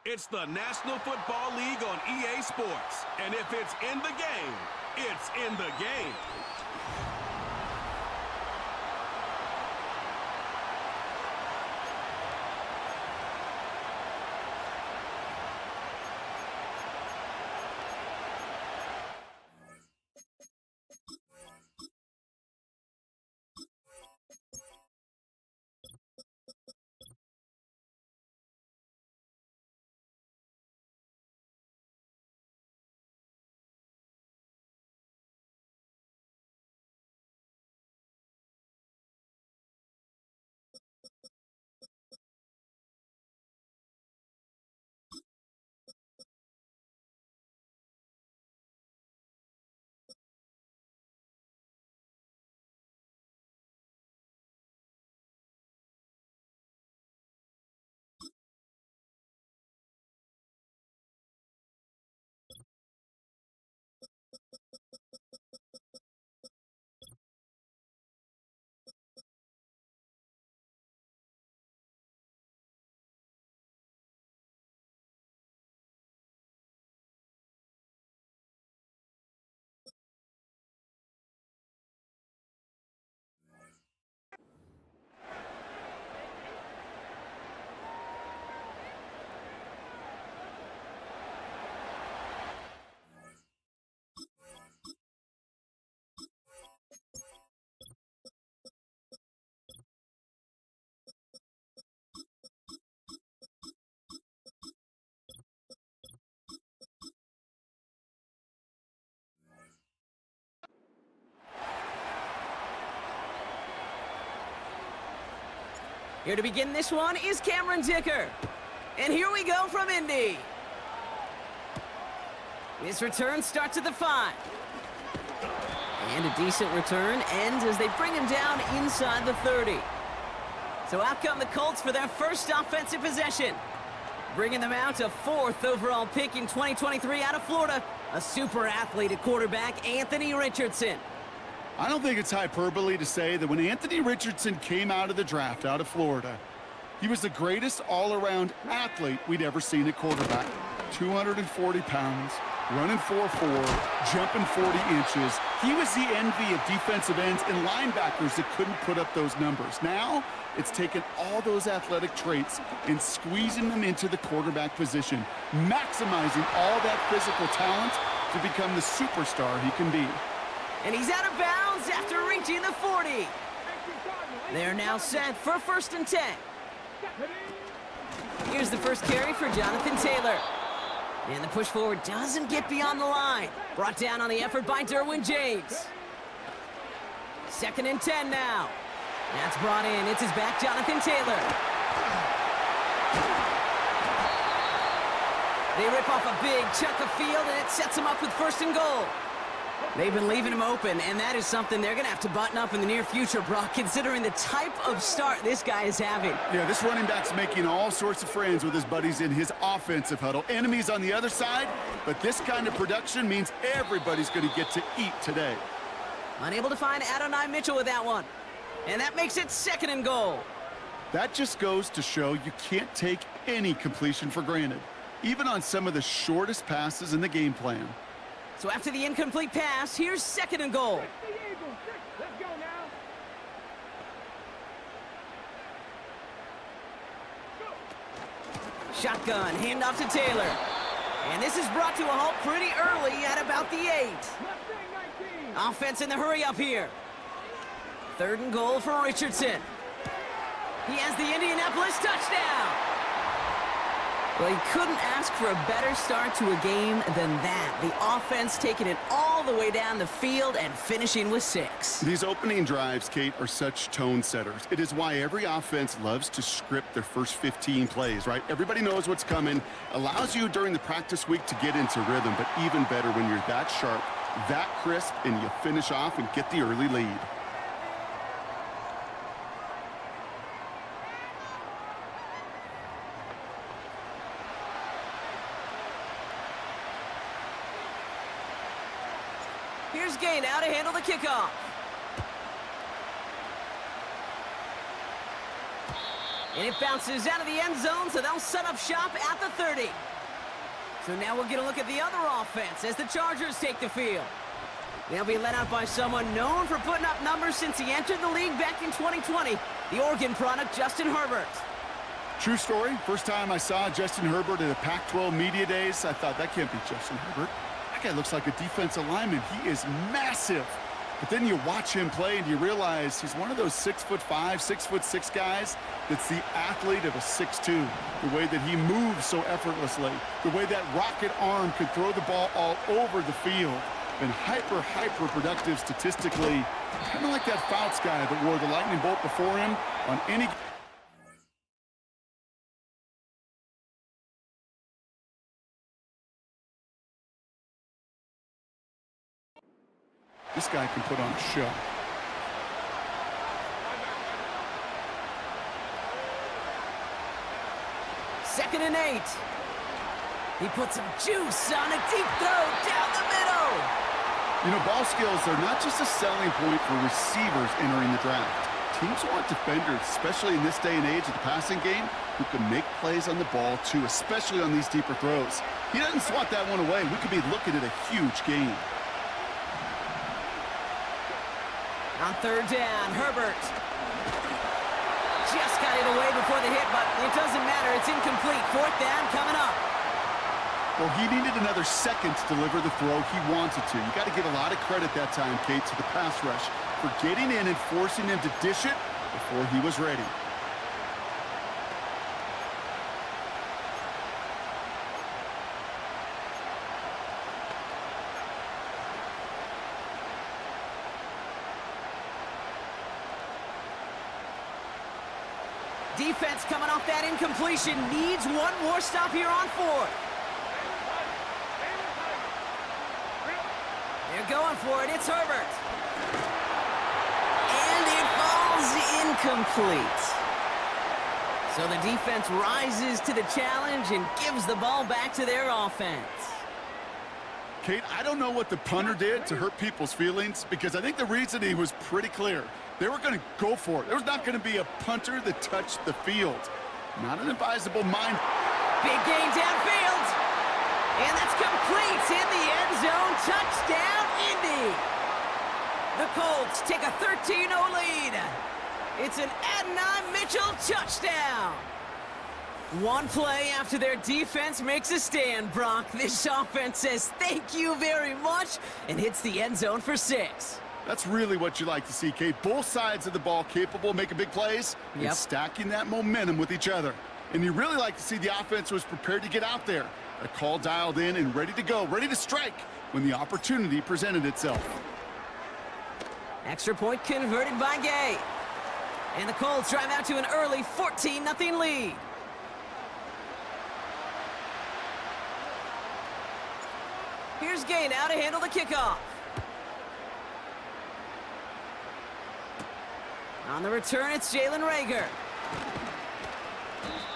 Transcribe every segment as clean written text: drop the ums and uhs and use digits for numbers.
It's the National Football League on EA Sports. And if it's in the game, it's in the game. Here to begin this one is Cameron Dicker. And here we go from Indy. This return starts at the 5. And a decent return ends as they bring him down inside the 30. So out come the Colts for their first offensive possession. Bringing them out a 4th overall pick in 2023 out of Florida. A super athlete at quarterback, Anthony Richardson. I don't think it's hyperbole to say that when Anthony Richardson came out of the draft out of Florida, he was the greatest all-around athlete we'd ever seen at quarterback. 240 pounds, running 4.4, jumping 40 inches. He was the envy of defensive ends and linebackers that couldn't put up those numbers. Now, it's taken all those athletic traits and squeezing them into the quarterback position, maximizing all that physical talent to become the superstar he can be. And he's out of bounds after reaching the 40. They're now set for 1st and 10. Here's the first carry for Jonathan Taylor. And the push forward doesn't get beyond the line. Brought down on the effort by Derwin James. 2nd and 10 now. That's brought in. It's his back, Jonathan Taylor. They rip off a big chunk of field, and it sets them up with 1st and goal. They've been leaving him open, and that is something they're going to have to button up in the near future, Brock, considering the type of start this guy is having. Yeah, this running back's making all sorts of friends with his buddies in his offensive huddle. Enemies on the other side, but this kind of production means everybody's going to get to eat today. Unable to find Adonai Mitchell with that one. And that makes it 2nd and goal. That just goes to show you can't take any completion for granted, even on some of the shortest passes in the game plan. So after the incomplete pass, here's 2nd and goal. Let's go now. Shotgun, handoff to Taylor. And this is brought to a halt pretty early at about the 8. Offense in the hurry up here. 3rd and goal for Richardson. He has the Indianapolis touchdown. Well, he couldn't ask for a better start to a game than that. The offense taking it all the way down the field and finishing with 6. These opening drives, Kate, are such tone setters. It is why every offense loves to script their first 15 plays, right? Everybody knows what's coming. Allows you during the practice week to get into rhythm, but even better when you're that sharp, that crisp, and you finish off and get the early lead. Here's Gay now to handle the kickoff. And it bounces out of the end zone, so they'll set up shop at the 30. So now we'll get a look at the other offense as the Chargers take the field. They'll be led out by someone known for putting up numbers since he entered the league back in 2020, the Oregon product, Justin Herbert. True story. First time I saw Justin Herbert at the Pac-12 Media Days, I thought, that can't be Justin Herbert. That guy looks like a defensive lineman. He is massive. But then you watch him play and you realize he's one of those 6'5", 6'6" guys that's the athlete of a 6'2". The way that he moves so effortlessly, the way that rocket arm could throw the ball all over the field. Been hyper productive statistically, kind of like that Fouts guy that wore the lightning bolt before him on any. This guy can put on a show. Second and 8. He puts some juice on a deep throw down the middle. You know, ball skills are not just a selling point for receivers entering the draft. Teams want defenders, especially in this day and age of the passing game, who can make plays on the ball too, especially on these deeper throws. He doesn't swat that one away. We could be looking at a huge game. On third down, Herbert just got it away before the hit, but it doesn't matter. It's incomplete. Fourth down coming up. Well, he needed another second to deliver the throw he wanted to. You got to give a lot of credit that time, Kate, to the pass rush for getting in and forcing him to dish it before he was ready. Defense coming off that incompletion needs one more stop here on fourth. They're going for it. It's Herbert. And it falls incomplete. So the defense rises to the challenge and gives the ball back to their offense. Kate, I don't know what the punter did to hurt people's feelings, because I think the reasoning was pretty clear. They were going to go for it. There was not going to be a punter that touched the field. Not an advisable mind. Big gain downfield. And that's complete in the end zone. Touchdown, Indy. The Colts take a 13-0 lead. It's an Adonai Mitchell touchdown. One play after their defense makes a stand, Brock. This offense says thank you very much and hits the end zone for 6. That's really what you like to see, Kate. Both sides of the ball capable of making big plays and stacking that momentum with each other. And you really like to see the offense was prepared to get out there. A call dialed in and ready to go, ready to strike when the opportunity presented itself. Extra point converted by Gay. And the Colts drive out to an early 14-0 lead. Here's Gay now to handle the kickoff. On the return, it's Jalen Reagor.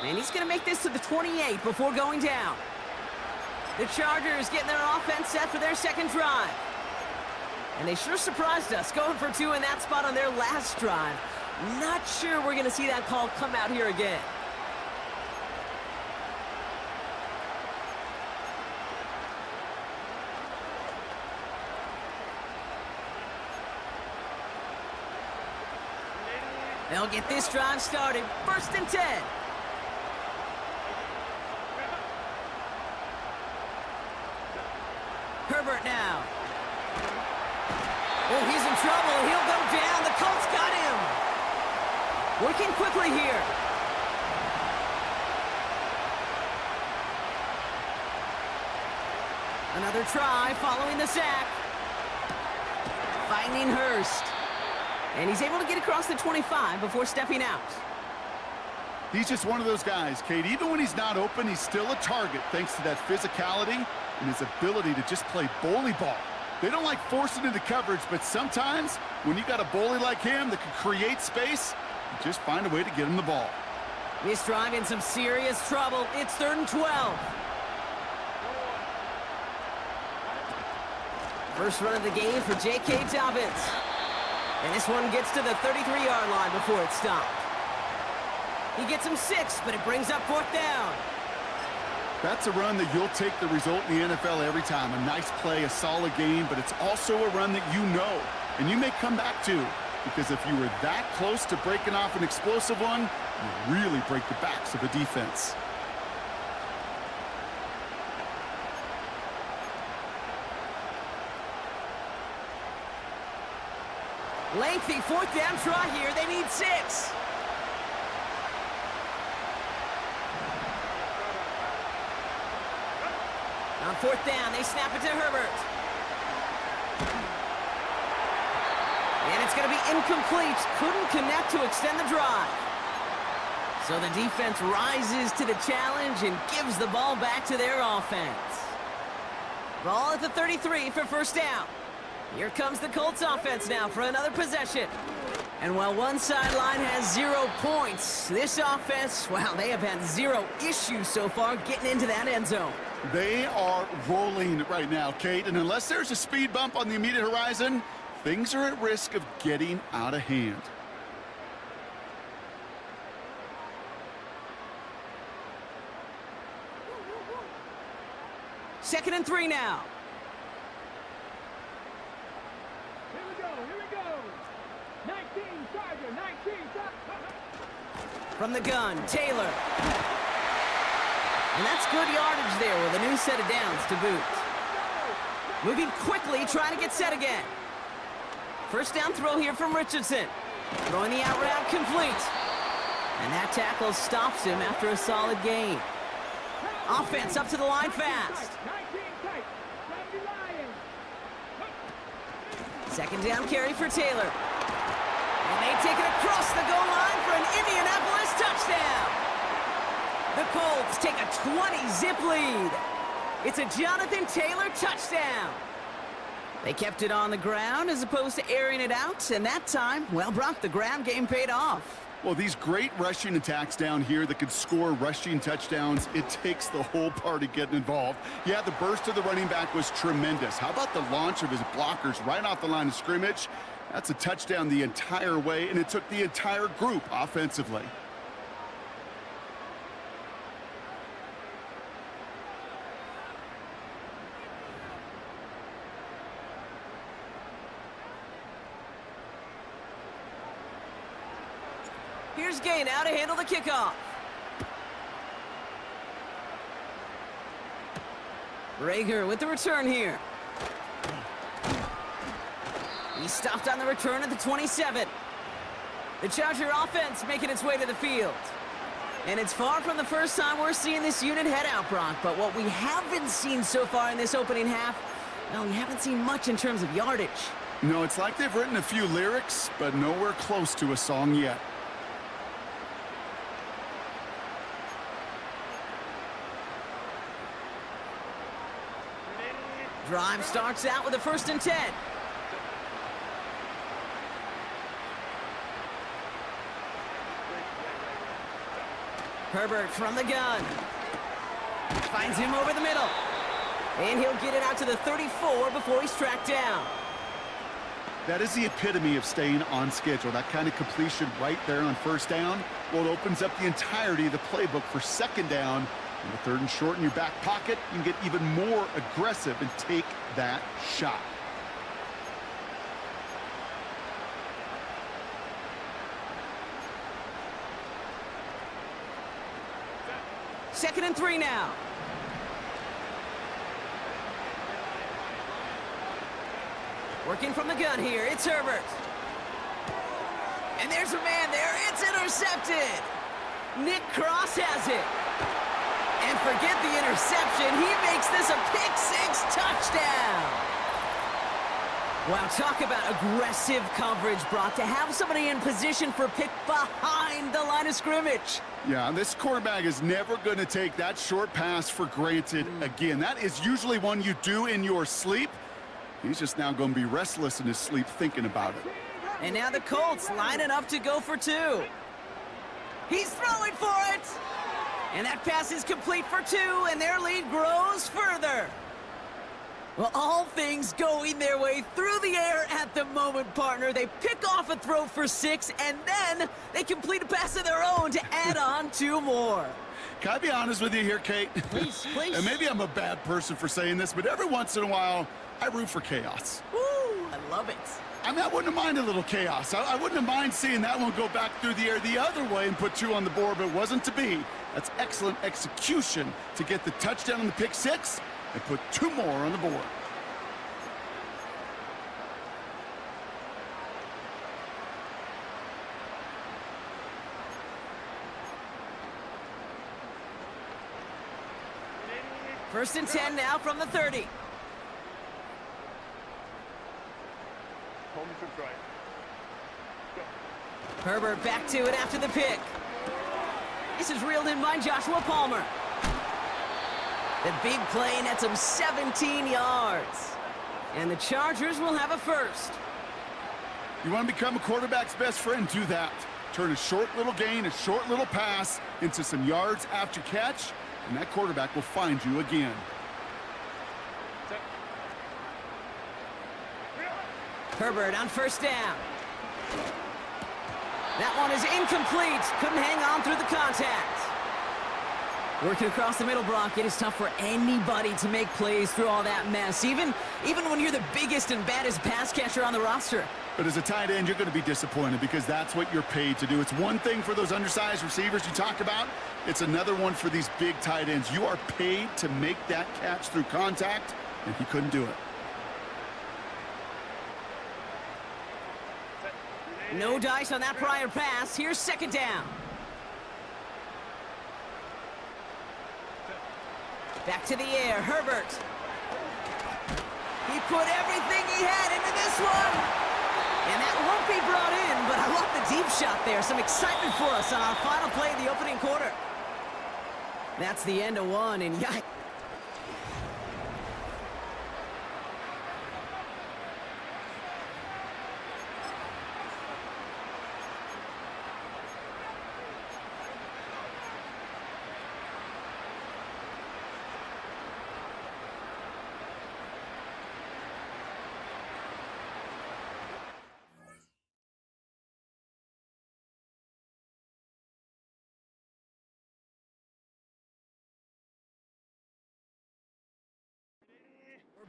And he's going to make this to the 28 before going down. The Chargers getting their offense set for their second drive. And they sure surprised us, going for 2 in that spot on their last drive. Not sure we're going to see that call come out here again. They'll get this drive started. 1st and 10. Herbert now. Oh, he's in trouble. He'll go down. The Colts got him. Working quickly here. Another try following the sack. Finding Hurst. And he's able to get across the 25 before stepping out. He's just one of those guys, Kate. Even when he's not open, he's still a target thanks to that physicality and his ability to just play bully ball. They don't like forcing into coverage, but sometimes when you got a bully like him that can create space, you just find a way to get him the ball. This drive in some serious trouble. It's 3rd and 12. First run of the game for J.K. Dobbins. And this one gets to the 33-yard line before it's stopped. He gets him 6, but it brings up 4th down. That's a run that you'll take the result in the NFL every time. A nice play, a solid game, but it's also a run that you know, and you may come back to. Because if you were that close to breaking off an explosive one, you really break the backs of a defense. Lengthy 4th down try here. They need 6. On 4th down, they snap it to Herbert. And it's going to be incomplete. Couldn't connect to extend the drive. So the defense rises to the challenge and gives the ball back to their offense. Ball at the 33 for 1st down. Here comes the Colts offense now for another possession. And while one sideline has 0 points, this offense, well, they have had 0 issues so far getting into that end zone. They are rolling right now, Kate, and unless there's a speed bump on the immediate horizon, things are at risk of getting out of hand. Second and 3 now. Here we go. 19, Charger, 19, From the gun, Taylor. And that's good yardage there with a new set of downs to boot. Moving quickly, trying to get set again. 1st down throw here from Richardson. Throwing the out route complete. And that tackle stops him after a solid gain. Offense up to the line fast. 19 tight. 70 Lions. 2nd down carry for Taylor. And they take it across the goal line for an Indianapolis touchdown. The Colts take a 20-zip lead. It's a Jonathan Taylor touchdown. They kept it on the ground as opposed to airing it out, and that time, well, Brock, the ground game paid off. Well, these great rushing attacks down here that could score rushing touchdowns, it takes the whole party getting involved. Yeah, the burst of the running back was tremendous. How about the launch of his blockers right off the line of scrimmage? That's a touchdown the entire way, and it took the entire group offensively. Here's Gay now to handle the kickoff. Rager with the return here. He's stopped on the return at the 27. The Charger offense making its way to the field. And it's far from the first time we're seeing this unit head out, Brock. But what we haven't seen so far in this opening half, well, we haven't seen much in terms of yardage. No, it's like they've written a few lyrics, but nowhere close to a song yet. Drive starts out with a 1st and 10. Herbert from the gun. Finds him over the middle. And he'll get it out to the 34 before he's tracked down. That is the epitome of staying on schedule. That kind of completion right there on 1st down. Well, it opens up the entirety of the playbook for 2nd down. And the 3rd and short in your back pocket, you can get even more aggressive and take that shot. Second and 3 now. Working from the gun here, it's Herbert. And there's a man there, it's intercepted. Nick Cross has it. And forget the interception, he makes this a pick-6 touchdown. Wow, talk about aggressive coverage, Brock, to have somebody in position for a pick behind the line of scrimmage. Yeah, this quarterback is never going to take that short pass for granted again. That is usually one you do in your sleep. He's just now going to be restless in his sleep thinking about it. And now the Colts lining up to go for 2. He's throwing for it. And that pass is complete for 2, and their lead grows further. Well, all things going their way through the air at the moment, partner. They pick off a throw for 6, and then they complete a pass of their own to add on 2 more. Can I be honest with you here, Kate? Please, please. And maybe I'm a bad person for saying this, but every once in a while, I root for chaos. Woo, I love it. I mean, I wouldn't have minded a little chaos. I wouldn't have minded seeing that one go back through the air the other way and put 2 on the board, but it wasn't to be. That's excellent execution to get the touchdown on the pick 6 and put 2 more on the board. First and 10 now from the 30. Herbert back to it after the pick. This is reeled in by Joshua Palmer. The big play nets him 17 yards. And the Chargers will have a first. You want to become a quarterback's best friend? Do that. Turn a short little gain, a short little pass into some yards after catch, and that quarterback will find you again. Herbert on first down. That one is incomplete. Couldn't hang on through the contact. Working across the middle, Brock, it is tough for anybody to make plays through all that mess, even when you're the biggest and baddest pass catcher on the roster. But as a tight end, you're going to be disappointed because that's what you're paid to do. It's one thing for those undersized receivers you talk about. It's another one for these big tight ends. You are paid to make that catch through contact, and he couldn't do it. No dice on that prior pass. Here's second down. Back to the air, Herbert. He put everything he had into this one. And that won't be brought in, but I love the deep shot there. Some excitement for us on our final play of the opening quarter. That's the end of one, and yikes.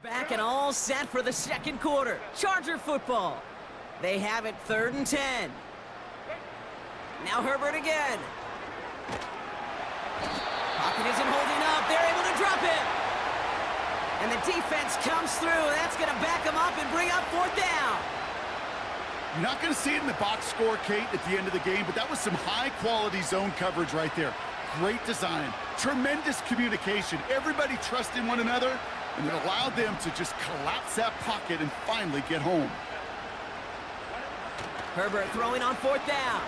Back and all set for the second quarter. Charger football. They have it 3rd and 10. Now Herbert again. Pocket isn't holding up. They're able to drop it. And the defense comes through. That's going to back them up and bring up 4th down. You're not going to see it in the box score, Kate, at the end of the game, but that was some high-quality zone coverage right there. Great design. Tremendous communication. Everybody trusting one another. And it allowed them to just collapse that pocket and finally get home. Herbert throwing on 4th down.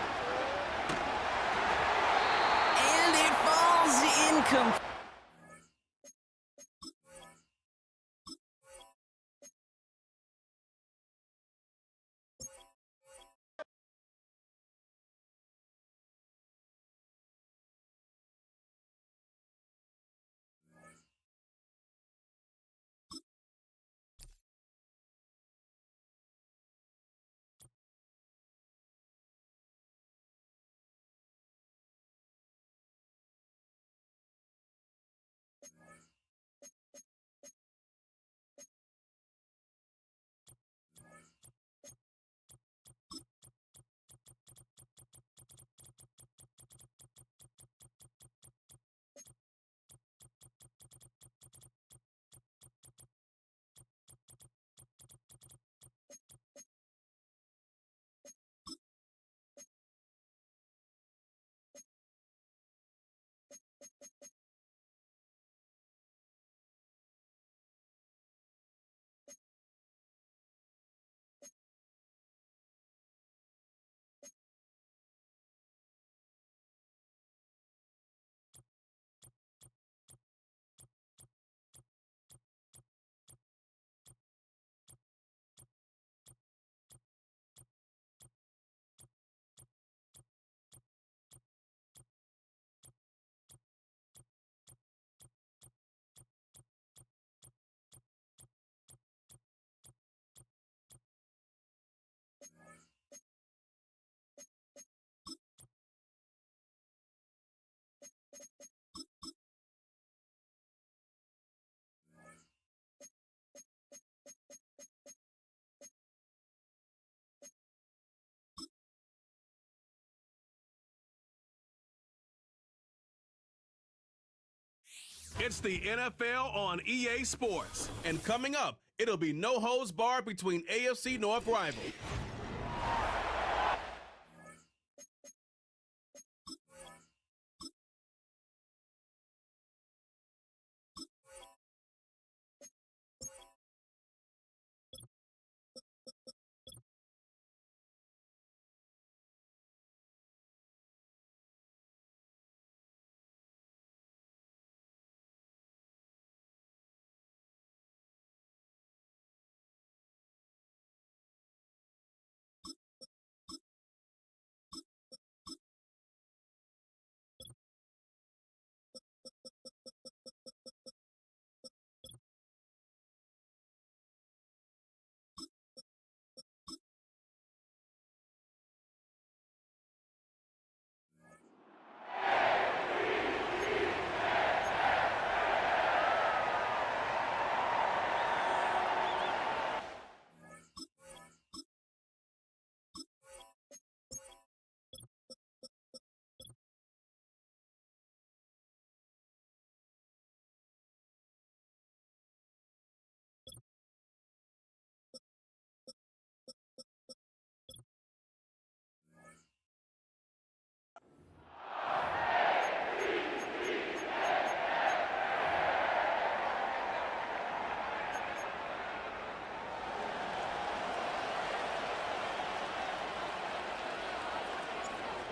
And it falls incomplete. It's the NFL on EA Sports. And coming up, it'll be no holds barred between AFC North rivals.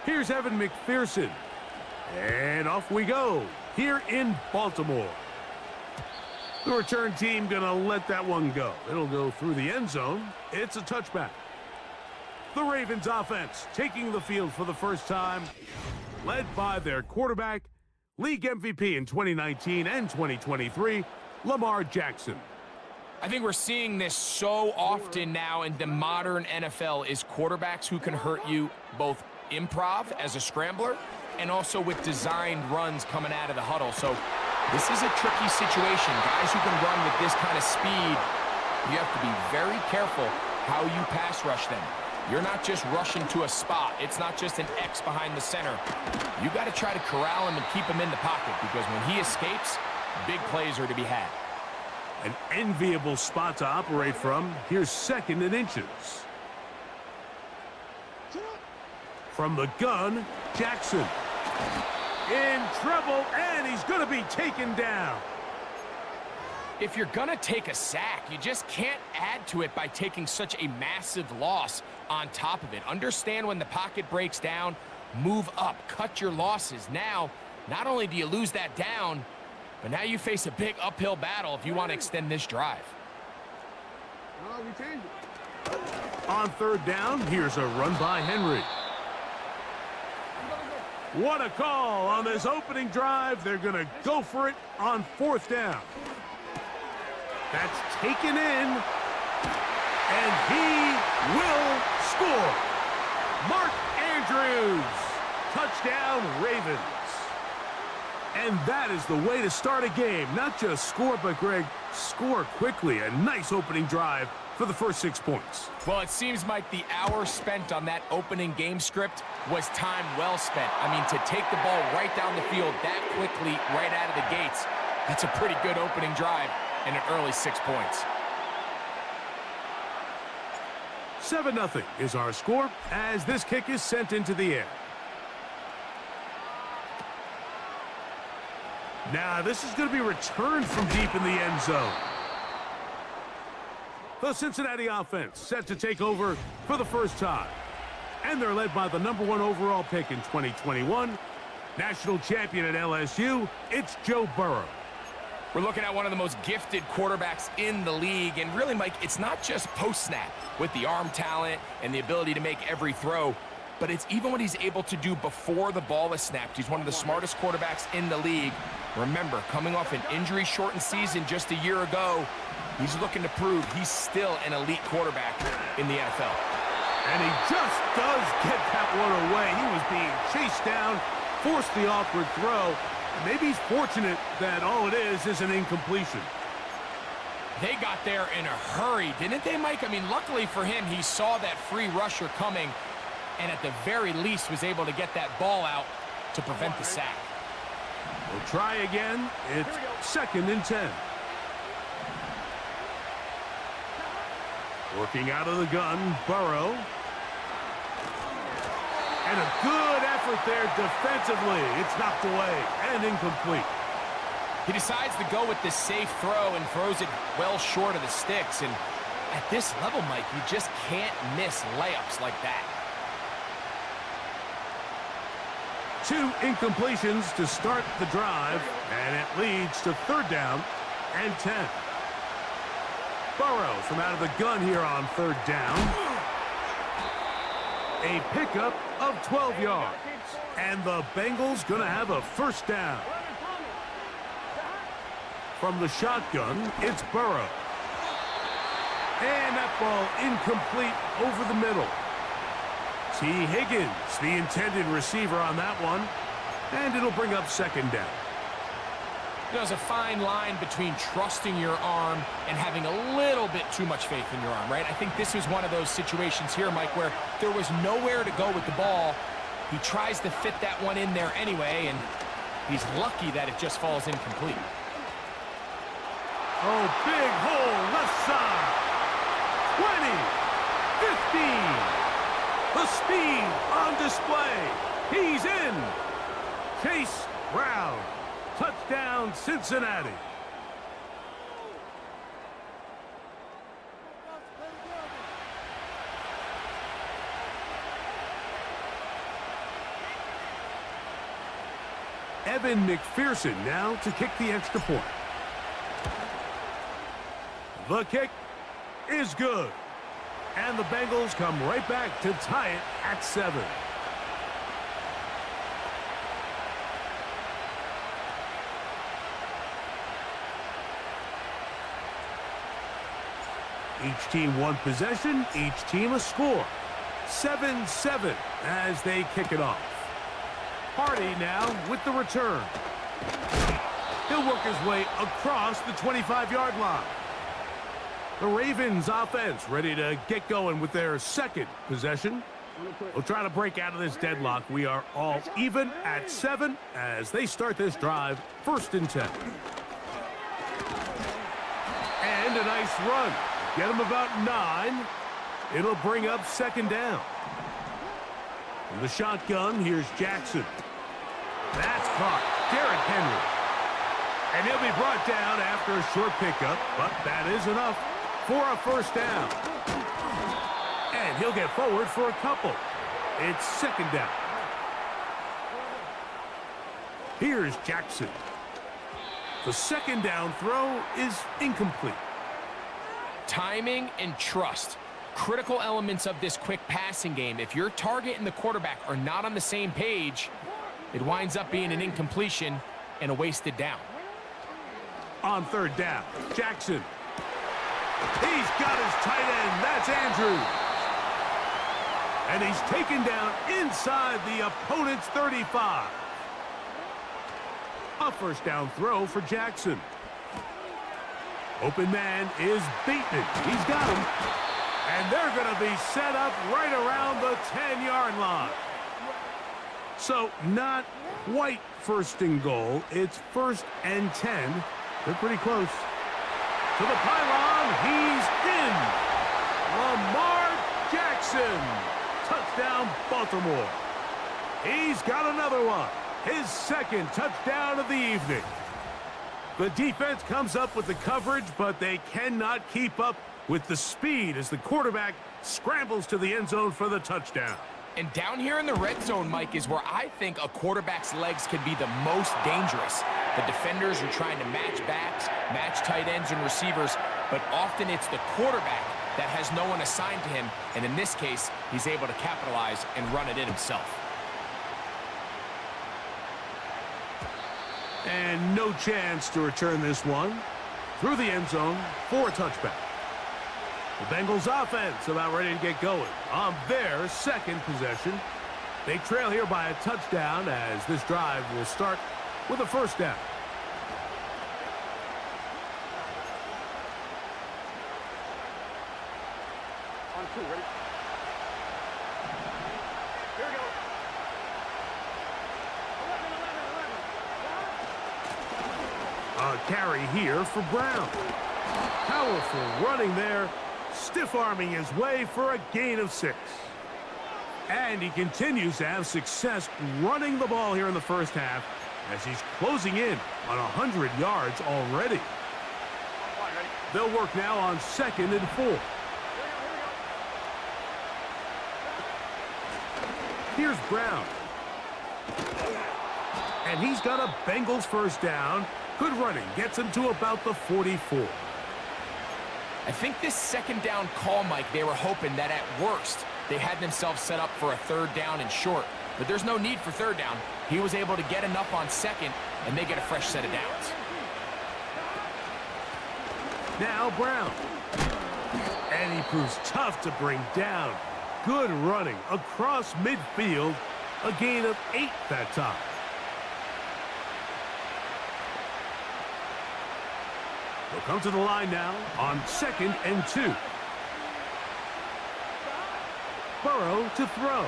Here's Evan McPherson. And off we go here in Baltimore. The return team going to let that one go. It'll go through the end zone. It's a touchback. The Ravens offense taking the field for the first time, led by their quarterback, league MVP in 2019 and 2023, Lamar Jackson. I think we're seeing this so often now in the modern NFL is quarterbacks who can hurt you both improv as a scrambler and also with designed runs coming out of the huddle. So this is a tricky situation. Guys who can run with this kind of speed, you have to be very careful how you pass rush them. You're not just rushing to a spot. It's not just an X behind the center. You got to try to corral him and keep him in the pocket because when he escapes, big plays are to be had. An enviable spot to operate from. Here's 2nd and inches. From the gun, Jackson. In trouble, and he's going to be taken down. If you're going to take a sack, you just can't add to it by taking such a massive loss on top of it. Understand when the pocket breaks down, move up, cut your losses. Now, not only do you lose that down, but now you face a big uphill battle if you want to extend this drive. On 3rd down, here's a run by Henry. What a call on this opening drive. They're going to go for it on 4th down. That's taken in, and he will score. Mark Andrews, touchdown Ravens. And that is the way to start a game. Not just score, but Greg, score quickly. A nice opening drive for the first 6 points. Well, it seems like the hour spent on that opening game script was time well spent. I mean, to take the ball right down the field that quickly, right out of the gates, that's a pretty good opening drive and an early 6 points. 7-0 is our score as this kick is sent into the air. Now, this is going to be returned from deep in the end zone. The Cincinnati offense set to take over for the first time. And they're led by the #1 overall pick in 2021, national champion at LSU, it's Joe Burrow. We're looking at one of the most gifted quarterbacks in the league. And really, Mike, it's not just post-snap with the arm talent and the ability to make every throw, but it's even what he's able to do before the ball is snapped. He's one of the smartest quarterbacks in the league. Remember, coming off an injury-shortened season just a year ago, he's looking to prove he's still an elite quarterback in the NFL. And he just does get that one away. He was being chased down, forced the awkward throw. Maybe he's fortunate that all it is an incompletion. They got there in a hurry, didn't they, Mike? I mean, luckily for him, he saw that free rusher coming and at the very least was able to get that ball out to prevent the sack. We'll try again. It's 2nd and 10. Working out of the gun, Burrow. And a good effort there defensively. It's knocked away and incomplete. He decides to go with this safe throw and throws it well short of the sticks. And at this level, Mike, you just can't miss layups like that. 2 incompletions to start the drive, and it leads to 3rd down and 10. Burrow from out of the gun here on 3rd down. A pickup of 12 yards. And the Bengals going to have a 1st down. From the shotgun, it's Burrow. And that ball incomplete over the middle. T. Higgins, the intended receiver on that one. And it'll bring up 2nd down. There's a fine line between trusting your arm and having a little bit too much faith in your arm, right? I think this was one of those situations here, Mike, where there was nowhere to go with the ball. He tries to fit that one in there anyway, and he's lucky that it just falls incomplete. Oh, big hole, left side. 20, 15. The speed on display. He's in. Chase Brown. Touchdown, Cincinnati. Evan McPherson now to kick the extra point. The kick is good. And the Bengals come right back to tie it at 7. Each team 1 possession, each team a score. 7-7 as they kick it off. Hardy now with the return. He'll work his way across the 25-yard line. The Ravens offense ready to get going with their 2nd possession. We'll try to break out of this deadlock. We are all even at 7 as they start this drive, 1st and 10. And a nice run. Get him about 9. It'll bring up 2nd down. From the shotgun, here's Jackson. That's caught. Derrick Henry. And he'll be brought down after a short pickup, but that is enough for a 1st down. And he'll get forward for a couple. It's 2nd down. Here's Jackson. The 2nd down throw is incomplete. Timing and trust, critical elements of this quick passing game. If your target and the quarterback are not on the same page, it winds up being an incompletion and a wasted down. On 3rd down, Jackson. He's got his tight end. That's Andrews. And he's taken down inside the opponent's 35. A 1st down throw for Jackson. Open man is Bateman. He's got him. And they're going to be set up right around the 10-yard line. So not quite 1st and goal. It's 1st and 10. They're pretty close. To the pylon. He's in. Lamar Jackson. Touchdown, Baltimore. He's got another one. His 2nd touchdown of the evening. The defense comes up with the coverage, but they cannot keep up with the speed as the quarterback scrambles to the end zone for the touchdown. And down here in the red zone, Mike, is where I think a quarterback's legs can be the most dangerous. The defenders are trying to match backs, match tight ends and receivers, but often it's the quarterback that has no one assigned to him, and in this case, he's able to capitalize and run it in himself. And no chance to return this one through the end zone for a touchback. The Bengals offense about ready to get going on their 2nd possession. They trail here by a touchdown as this drive will start with a 1st down. On 2, ready? Here we go. 11. A carry here for Brown. Powerful running there, stiff-arming his way for a gain of 6. And he continues to have success running the ball here in the first half as he's closing in on 100 yards already. They'll work now on 2nd and 4. Here's Brown. And he's got a Bengals first down. Good running. Gets him to about the 44. I think this 2nd down call, Mike, they were hoping that at worst they had themselves set up for a 3rd down and short. But there's no need for 3rd down. He was able to get enough on 2nd, and they get a fresh set of downs. Now Brown. And he proves tough to bring down. Good running across midfield. A gain of 8 that time. They'll come to the line now on 2nd and 2. Burrow to throw.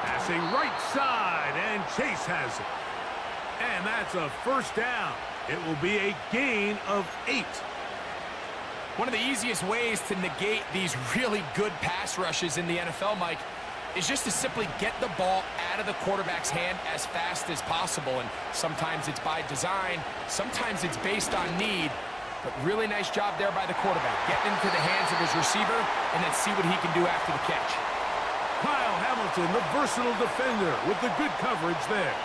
Passing right side, and Chase has it. And that's a first down. It will be a gain of 8. One of the easiest ways to negate these really good pass rushes in the NFL, Mike, is just to simply get the ball out of the quarterback's hand as fast as possible. And sometimes it's by design, sometimes it's based on need. But really nice job there by the quarterback, getting into the hands of his receiver and then see what he can do after the catch. Kyle Hamilton, the versatile defender, with the good coverage there.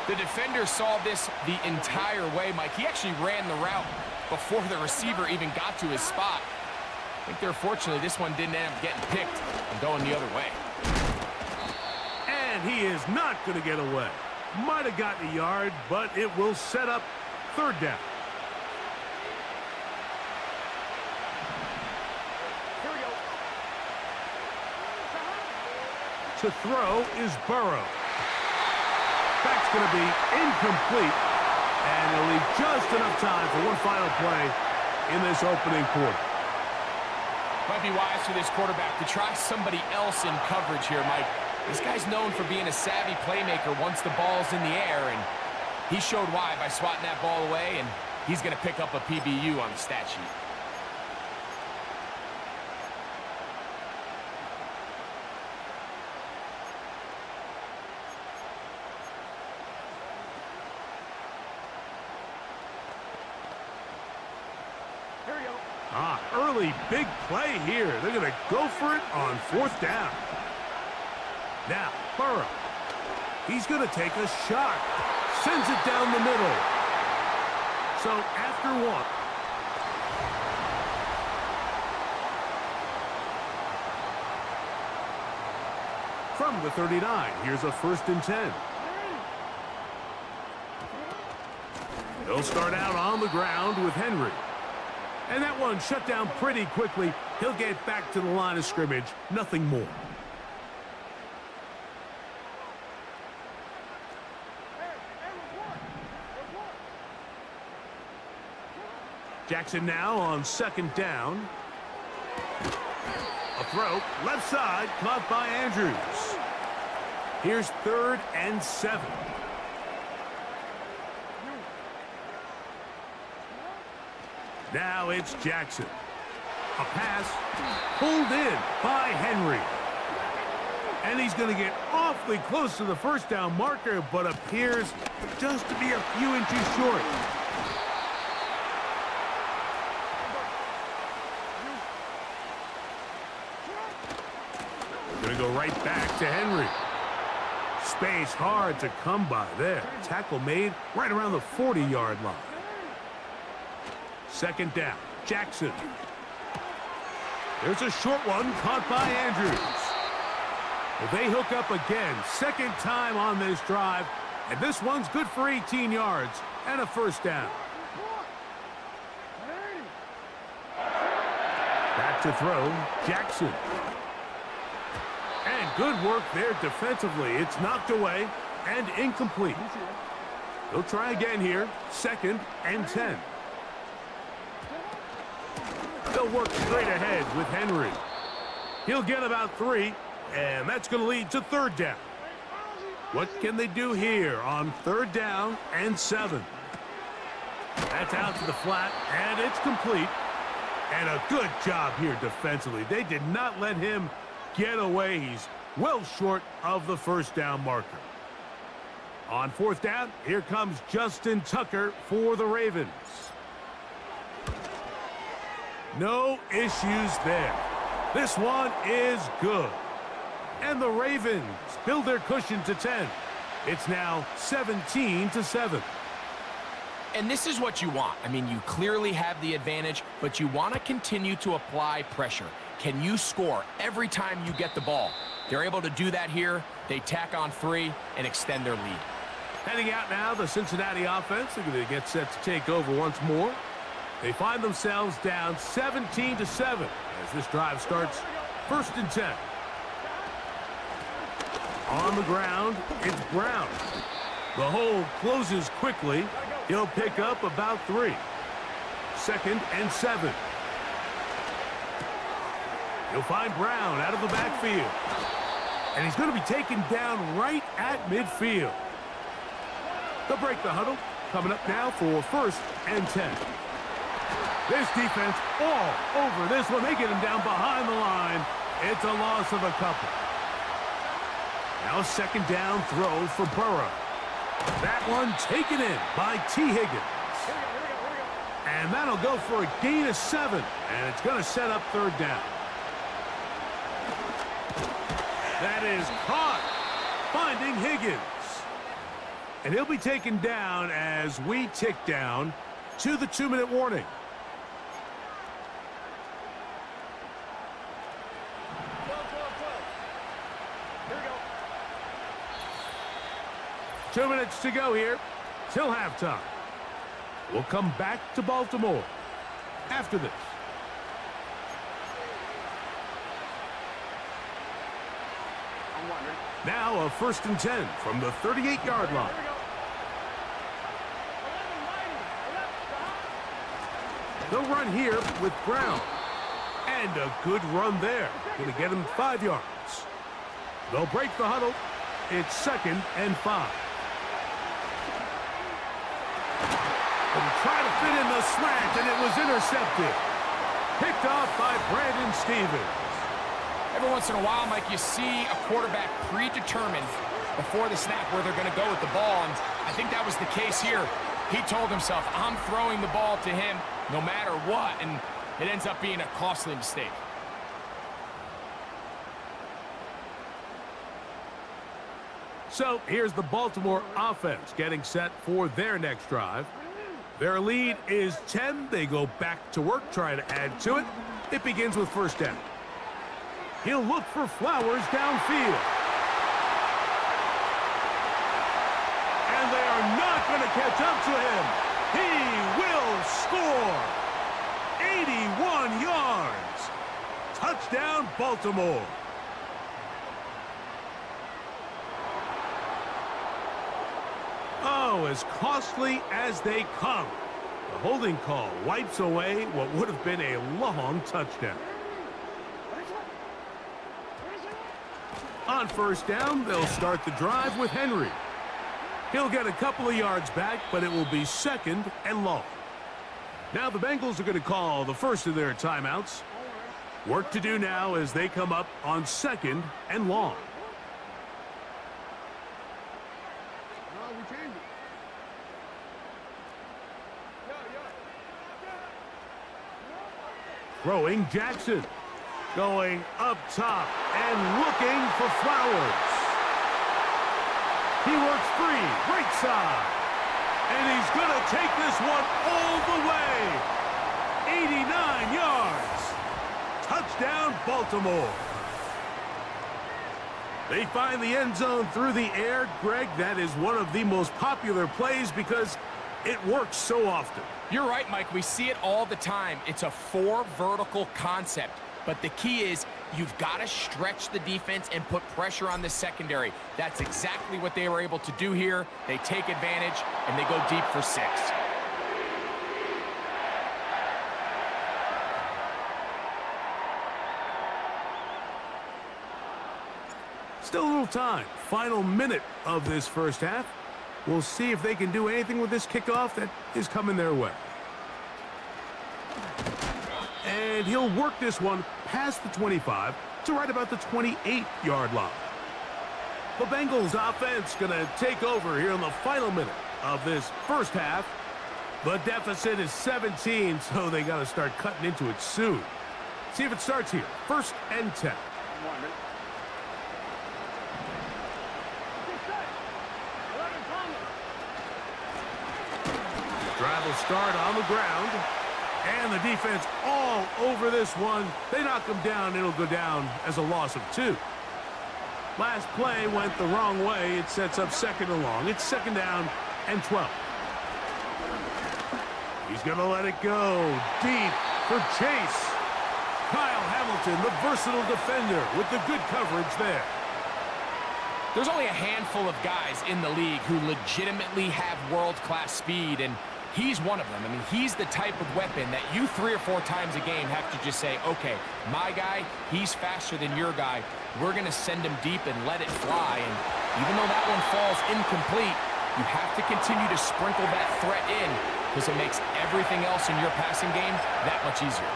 The defender saw this the entire way, Mike. He actually ran the route before the receiver even got to his spot. I think they're fortunately this one didn't end up getting picked and going the other way. And he is not going to get away. Might have gotten a yard, but it will set up 3rd down. Here we go. To throw is Burrow. That's going to be incomplete. And it'll leave just enough time for one final play in this opening quarter. Might be wise for this quarterback to try somebody else in coverage here, Mike. This guy's known for being a savvy playmaker once the ball's in the air, and he showed why by swatting that ball away, and he's going to pick up a PBU on the stat sheet. Early big play here. They're going to go for it on 4th down. Now, Burrow. He's going to take a shot. Sends it down the middle. So after 1. From the 39, here's a 1st and 10. They'll start out on the ground with Henry. And that one shut down pretty quickly. He'll get back to the line of scrimmage. Nothing more. Jackson now on 2nd down. A throw, left side, caught by Andrews. Here's 3rd and 7. Now it's Jackson. A pass pulled in by Henry. And he's going to get awfully close to the first down marker, but appears just to be a few inches short. Going to go right back to Henry. Space hard to come by there. Tackle made right around the 40-yard line. 2nd down, Jackson. There's a short one caught by Andrews. Well, they hook up again, 2nd time on this drive, and this one's good for 18 yards and a 1st down. Back to throw, Jackson. And good work there defensively. It's knocked away and incomplete. They'll try again here, 2nd and 10. They'll work straight ahead with Henry. He'll get about 3, and that's going to lead to 3rd down. What can they do here on 3rd down and 7? That's out to the flat, and it's complete. And a good job here defensively. They did not let him get away. He's well short of the 1st down marker. On 4th down, here comes Justin Tucker for the Ravens. No issues there. This one is good. And the Ravens build their cushion to 10. It's now 17-7. And this is what you want. I mean, you clearly have the advantage, but you want to continue to apply pressure. Can you score every time you get the ball? They're able to do that here. They tack on 3 and extend their lead. Heading out now, the Cincinnati offense. They're going to get set to take over once more. They find themselves down 17-7 as this drive starts 1st and 10. On the ground, it's Brown. The hole closes quickly. He'll pick up about 3. 2nd and 7. He'll find Brown out of the backfield. And he's going to be taken down right at midfield. They'll break the huddle. Coming up now for 1st and 10. This defense all over this one. They get him down behind the line. It's a loss of a couple. Now a 2nd down throw for Burrow. That one taken in by T. Higgins. And that'll go for a gain of 7. And it's going to set up 3rd down. That is caught. Finding Higgins. And he'll be taken down as we tick down to the 2-minute warning. Here we go. 2 minutes to go here till halftime. We'll come back to Baltimore after this. I'm wondering. Now a 1st and 10 from the 38-yard line. They'll run here with Brown. And a good run there. Going to get him 5 yards. They'll break the huddle. It's 2nd and 5. And try to fit in the slant, and it was intercepted. Picked off by Brandon Stevens. Every once in a while, Mike, you see a quarterback predetermined before the snap where they're going to go with the ball, and I think that was the case here. He told himself, I'm throwing the ball to him no matter what, and it ends up being a costly mistake. So here's the Baltimore offense getting set for their next drive. Their lead is 10. They go back to work, try to add to it. It begins with 1st down. He'll look for Flowers downfield. And they are not going to catch up to him. He will score. 81 yards. Touchdown, Baltimore. Oh, as costly as they come. The holding call wipes away what would have been a long touchdown. On 1st down, they'll start the drive with Henry. He'll get a couple of yards back, but it will be 2nd and long. Now the Bengals are going to call the first of their timeouts. Work to do now as they come up on 2nd and long. Throwing Jackson. Going up top and looking for Flowers. He works free, right side. And he's going to take this one all the way. 89 yards. Touchdown, Baltimore. They find the end zone through the air. Greg, that is one of the most popular plays because it works so often. You're right, Mike. We see it all the time. It's a 4 vertical concept. But the key is you've got to stretch the defense and put pressure on the secondary. That's exactly what they were able to do here. They take advantage, and they go deep for 6. Still a little time. Final minute of this first half. We'll see if they can do anything with this kickoff that is coming their way. And he'll work this one past the 25 to right about the 28-yard line. The Bengals offense going to take over here in the final minute of this first half. The deficit is 17, so they got to start cutting into it soon. See if it starts here. 1st and 10. Drive will start on the ground. And the defense all over this one. They knock him down. It'll go down as a loss of 2. Last play went the wrong way. It sets up 2nd and long. It's 2nd down and 12. He's going to let it go deep for Chase. Kyle Hamilton, the versatile defender, with the good coverage there. There's only a handful of guys in the league who legitimately have world-class speed, and he's one of them. I mean, he's the type of weapon that you 3 or 4 times a game have to just say, okay, my guy, he's faster than your guy. We're going to send him deep and let it fly. And even though that one falls incomplete, you have to continue to sprinkle that threat in because it makes everything else in your passing game that much easier.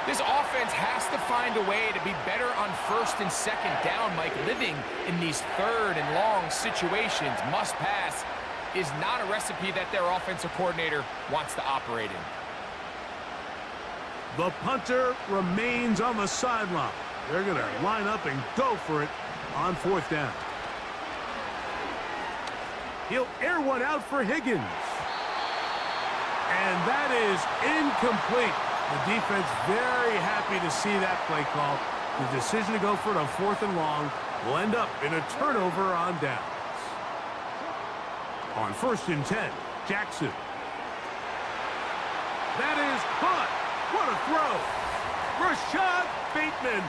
This offense has to find a way to be better on 1st and 2nd down, Mike. Living in these 3rd and long situations, must pass, is not a recipe that their offensive coordinator wants to operate in. The punter remains on the sideline. They're going to line up and go for it on 4th down. He'll air one out for Higgins. And that is incomplete. The defense very happy to see that play call. The decision to go for it on 4th and long will end up in a turnover on downs. On 1st and 10, Jackson. That is caught. What a throw. Rashad Bateman.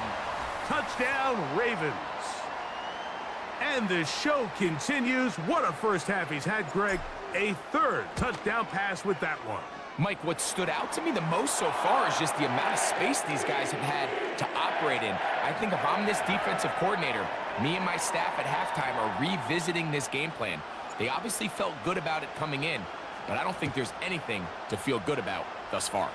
Touchdown, Ravens. And the show continues. What a first half he's had, Greg. A 3rd touchdown pass with that one. Mike, what stood out to me the most so far is just the amount of space these guys have had to operate in. I think if I'm this defensive coordinator, me and my staff at halftime are revisiting this game plan. They obviously felt good about it coming in, but I don't think there's anything to feel good about thus far.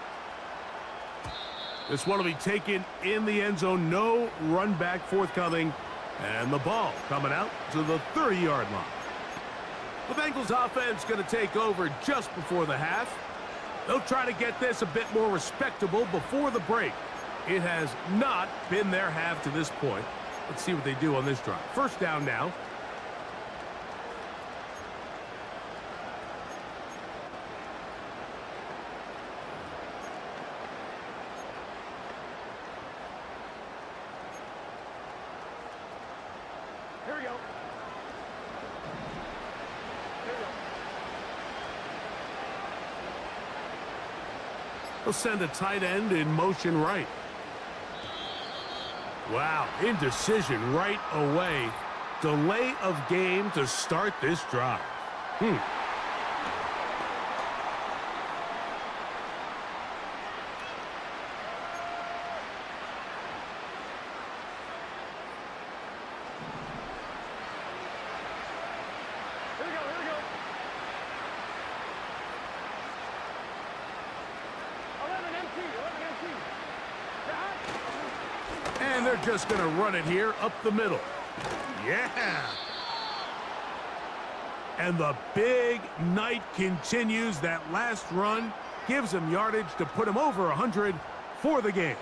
This one will be taken in the end zone. No run back forthcoming. And the ball coming out to the 30-yard line. The Bengals offense going to take over just before the half. They'll try to get this a bit more respectable before the break. It has not been their half to this point. Let's see what they do on this drive. 1st down now. Here we go. They'll send a tight end in motion right. Wow, indecision right away. Delay of game to start this drive. And they're just going to run it here up the middle. Yeah. And the big night continues. That last run gives him yardage to put him over 100 for the game.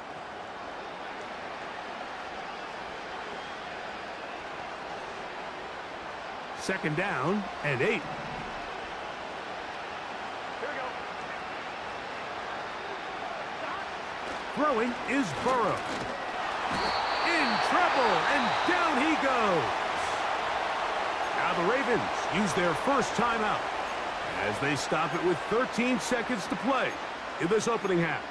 Second down and 8. Throwing is Burrow. In trouble, and down he goes. Now the Ravens use their first timeout as they stop it with 13 seconds to play in this opening half.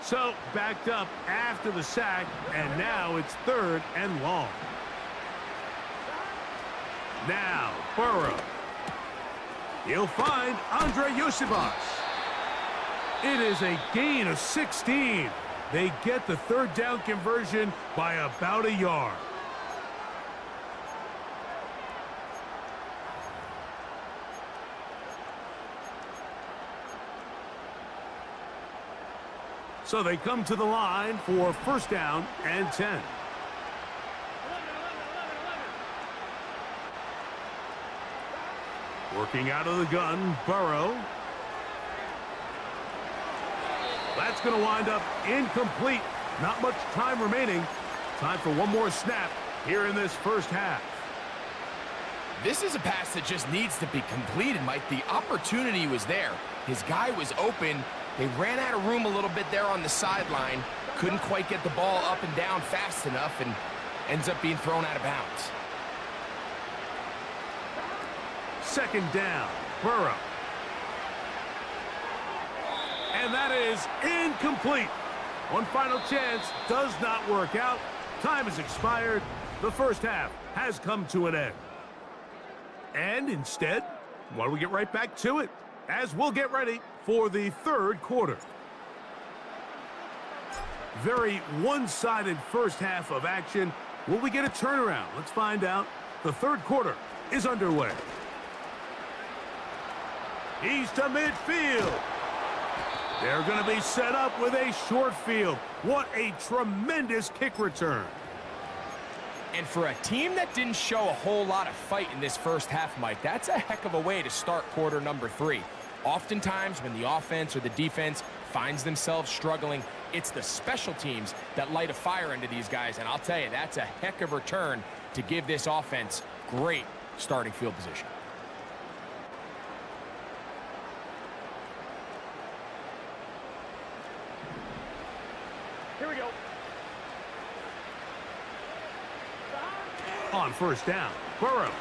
So, backed up after the sack, and now it's 3rd and long. Now, Burrow. He'll find Andre Yosibas. It is a gain of 16. They get the 3rd down conversion by about a yard. So they come to the line for 1st down and 10. Working out of the gun, Burrow. That's going to wind up incomplete. Not much time remaining. Time for one more snap here in this 1st half. This is a pass that just needs to be completed, Mike. The opportunity was there. His guy was open. They ran out of room a little bit there on the sideline. Couldn't quite get the ball up and down fast enough and ends up being thrown out of bounds. 2nd down, Burrow. And that is incomplete. One final chance does not work out. Time has expired. The 1st half has come to an end. And instead, why don't we get right back to it as we'll get ready for the 3rd quarter. Very one-sided 1st half of action. Will we get a turnaround? Let's find out. The 3rd quarter is underway. He's to midfield. They're going to be set up with a short field. What a tremendous kick return. And for a team that didn't show a whole lot of fight in this 1st half, Mike, that's a heck of a way to start quarter number 3. Oftentimes, when the offense or the defense finds themselves struggling, it's the special teams that light a fire into these guys. And I'll tell you, that's a heck of a return to give this offense great starting field position. Here we go. On 1st down, Burrow.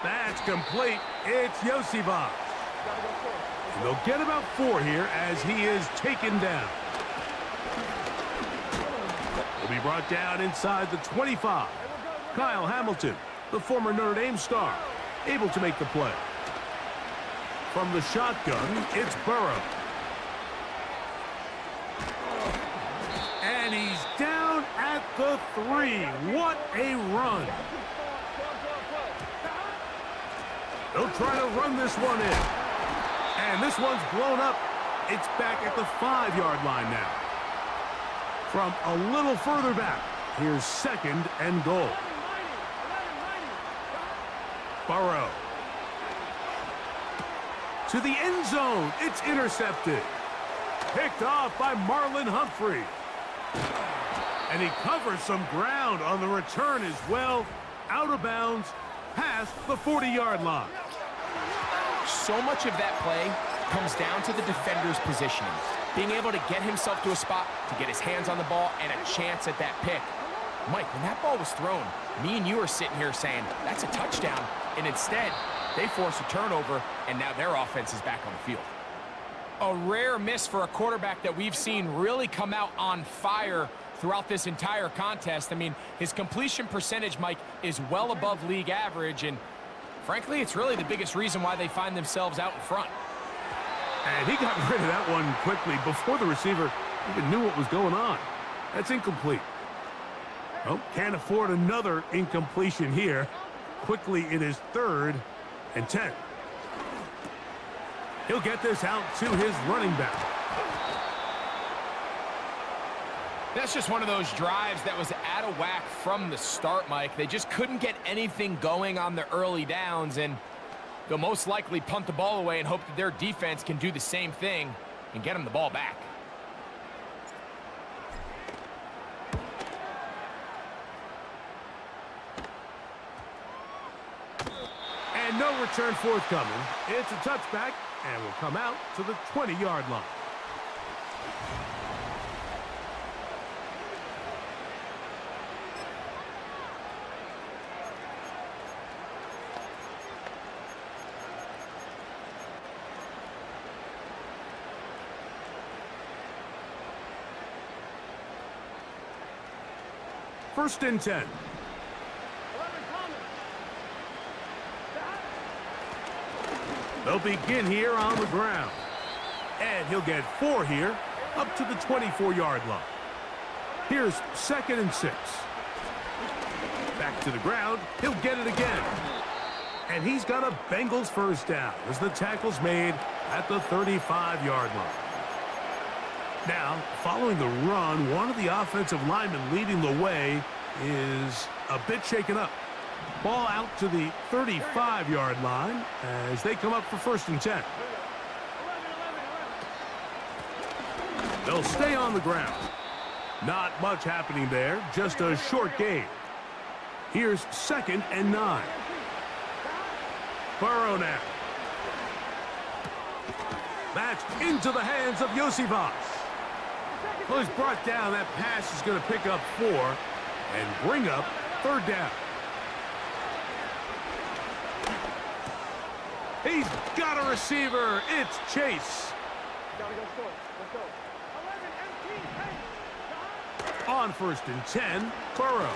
That's complete. It's Yosibas. And they'll get about 4 here as he is taken down. He'll be brought down inside the 25. Kyle Hamilton, the former Notre Dame star, able to make the play. From the shotgun, it's Burrow. And he's down at the 3. What a run. They'll try to run this one in. And this one's blown up. It's back at the 5-yard line now. From a little further back, here's 2nd and goal. Burrow. To the end zone. It's intercepted. Picked off by Marlon Humphrey. And he covers some ground on the return as well. Out of bounds, past the 40-yard line. So much of that play comes down to the defender's positioning. Being able to get himself to a spot, to get his hands on the ball, and a chance at that pick. Mike, when that ball was thrown, me and you are sitting here saying, that's a touchdown. And instead, they force a turnover, and now their offense is back on the field. A rare miss for a quarterback that we've seen really come out on fire throughout this entire contest. I mean, his completion percentage, Mike, is well above league average, and frankly, it's really the biggest reason why they find themselves out in front. And he got rid of that one quickly before the receiver even knew what was going on. That's incomplete. Oh, can't afford another incompletion here. Quickly, it is 3rd and 10. He'll get this out to his running back. That's just one of those drives that was out of whack from the start, Mike. They just couldn't get anything going on the early downs, and they'll most likely punt the ball away and hope that their defense can do the same thing and get them the ball back. And no return forthcoming. It's a touchback, and will come out to the 20-yard line. first and 10. They'll begin here on the ground. And he'll get 4 here, up to the 24-yard line. Here's 2nd and 6. Back to the ground. He'll get it again. And he's got a Bengals first down as the tackle's made at the 35-yard line. Now, following the run, one of the offensive linemen leading the way is a bit shaken up. Ball out to the 35-yard line as they come up for 1st and 10. They'll stay on the ground. Not much happening there, just a short gain. Here's 2nd and 9. Burrow now. That's into the hands of Yosivas. Well, he's brought down. That pass is going to pick up 4 and bring up 3rd down. He's got a receiver. It's Chase. On 1st and 10, Burrow.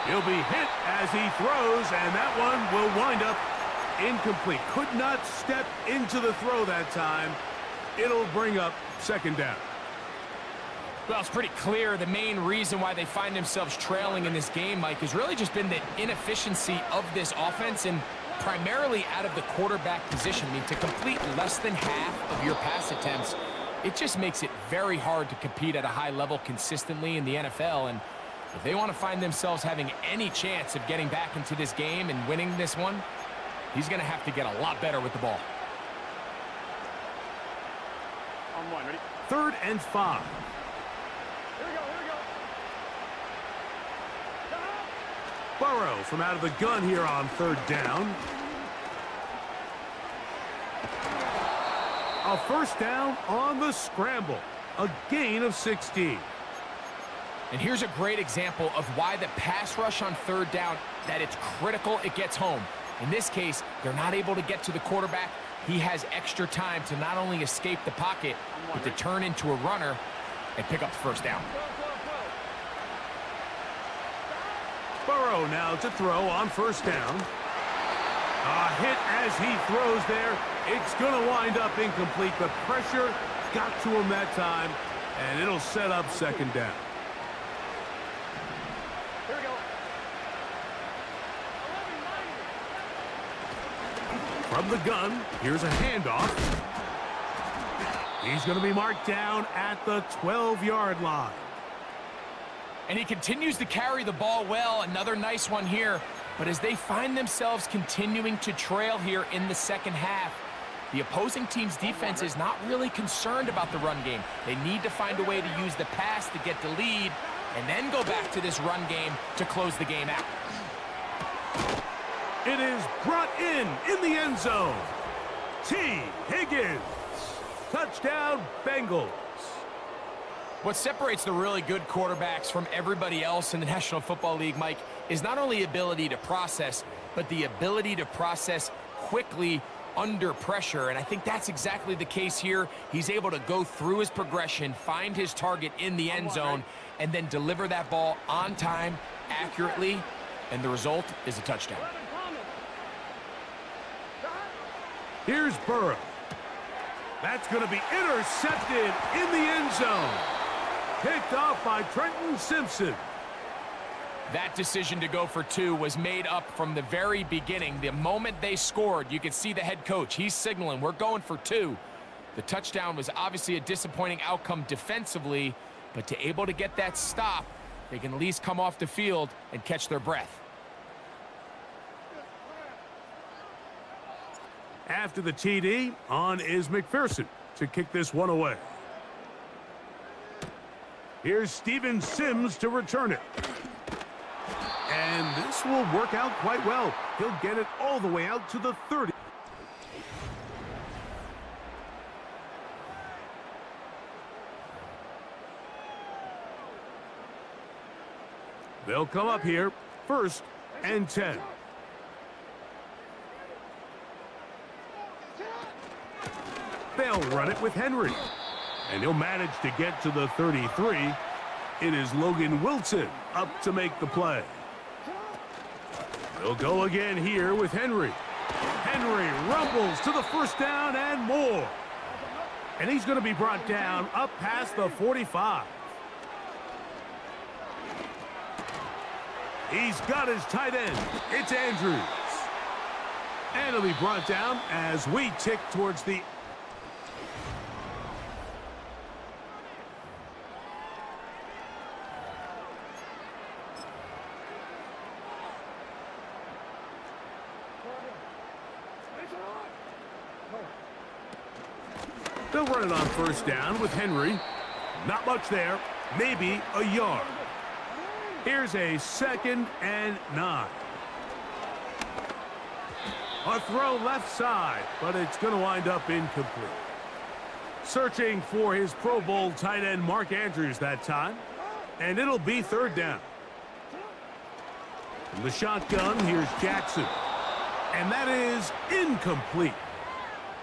He'll be hit as he throws, and that one will wind up incomplete. Could not step into the throw that time. It'll bring up 2nd down. Well, it's pretty clear the main reason why they find themselves trailing in this game, Mike, has really just been the inefficiency of this offense and primarily out of the quarterback position. I mean, to complete less than half of your pass attempts, it just makes it very hard to compete at a high level consistently in the NFL. And if they want to find themselves having any chance of getting back into this game and winning this one, he's going to have to get a lot better with the ball. On 1, ready? 3rd and 5. Here we go, here we go. Burrow from out of the gun here on 3rd down. A 1st down on the scramble. A gain of 16. And here's a great example of why the pass rush on 3rd down, that it's critical it gets home. In this case, they're not able to get to the quarterback. He has extra time to not only escape the pocket, but to turn into a runner and pick up the 1st down. Burrow now to throw on 1st down. A hit as he throws there. It's going to wind up incomplete. The pressure got to him that time, and it'll set up 2nd down. Here we go. From the gun, here's a handoff. He's going to be marked down at the 12-yard line. And he continues to carry the ball well. Another nice one here. But as they find themselves continuing to trail here in the 2nd half, the opposing team's defense is not really concerned about the run game. They need to find a way to use the pass to get the lead and then go back to this run game to close the game out. It is brought in the end zone. T. Higgins. Touchdown, Bengals. What separates the really good quarterbacks from everybody else in the National Football League, Mike, is not only ability to process, but the ability to process quickly under pressure. And I think that's exactly the case here. He's able to go through his progression, find his target in the end zone, and then deliver that ball on time, accurately, and the result is a touchdown. Here's Burrow. That's going to be intercepted in the end zone. Picked off by Trenton Simpson. That decision to go for 2 was made up from the very beginning. The moment they scored, you could see the head coach. He's signaling, we're going for 2. The touchdown was obviously a disappointing outcome defensively, but to able to get that stop, they can at least come off the field and catch their breath. After the TD, on is McPherson to kick this one away. Here's Steven Sims to return it. And this will work out quite well. He'll get it all the way out to the 30. They'll come up here, 1st and 10. They'll run it with Henry. And he'll manage to get to the 33. It is Logan Wilson up to make the play. They'll go again here with Henry. Henry rumbles to the first down and more. And he's going to be brought down up past the 45. He's got his tight end. It's Andrews. And he'll be brought down as we tick towards the... They'll run it on first down with Henry. Not much there. Maybe a yard. Here's a 2nd and 9. A throw left side, but it's going to wind up incomplete. Searching for his Pro Bowl tight end Mark Andrews that time. And it'll be 3rd down. From the shotgun, here's Jackson. And that is incomplete.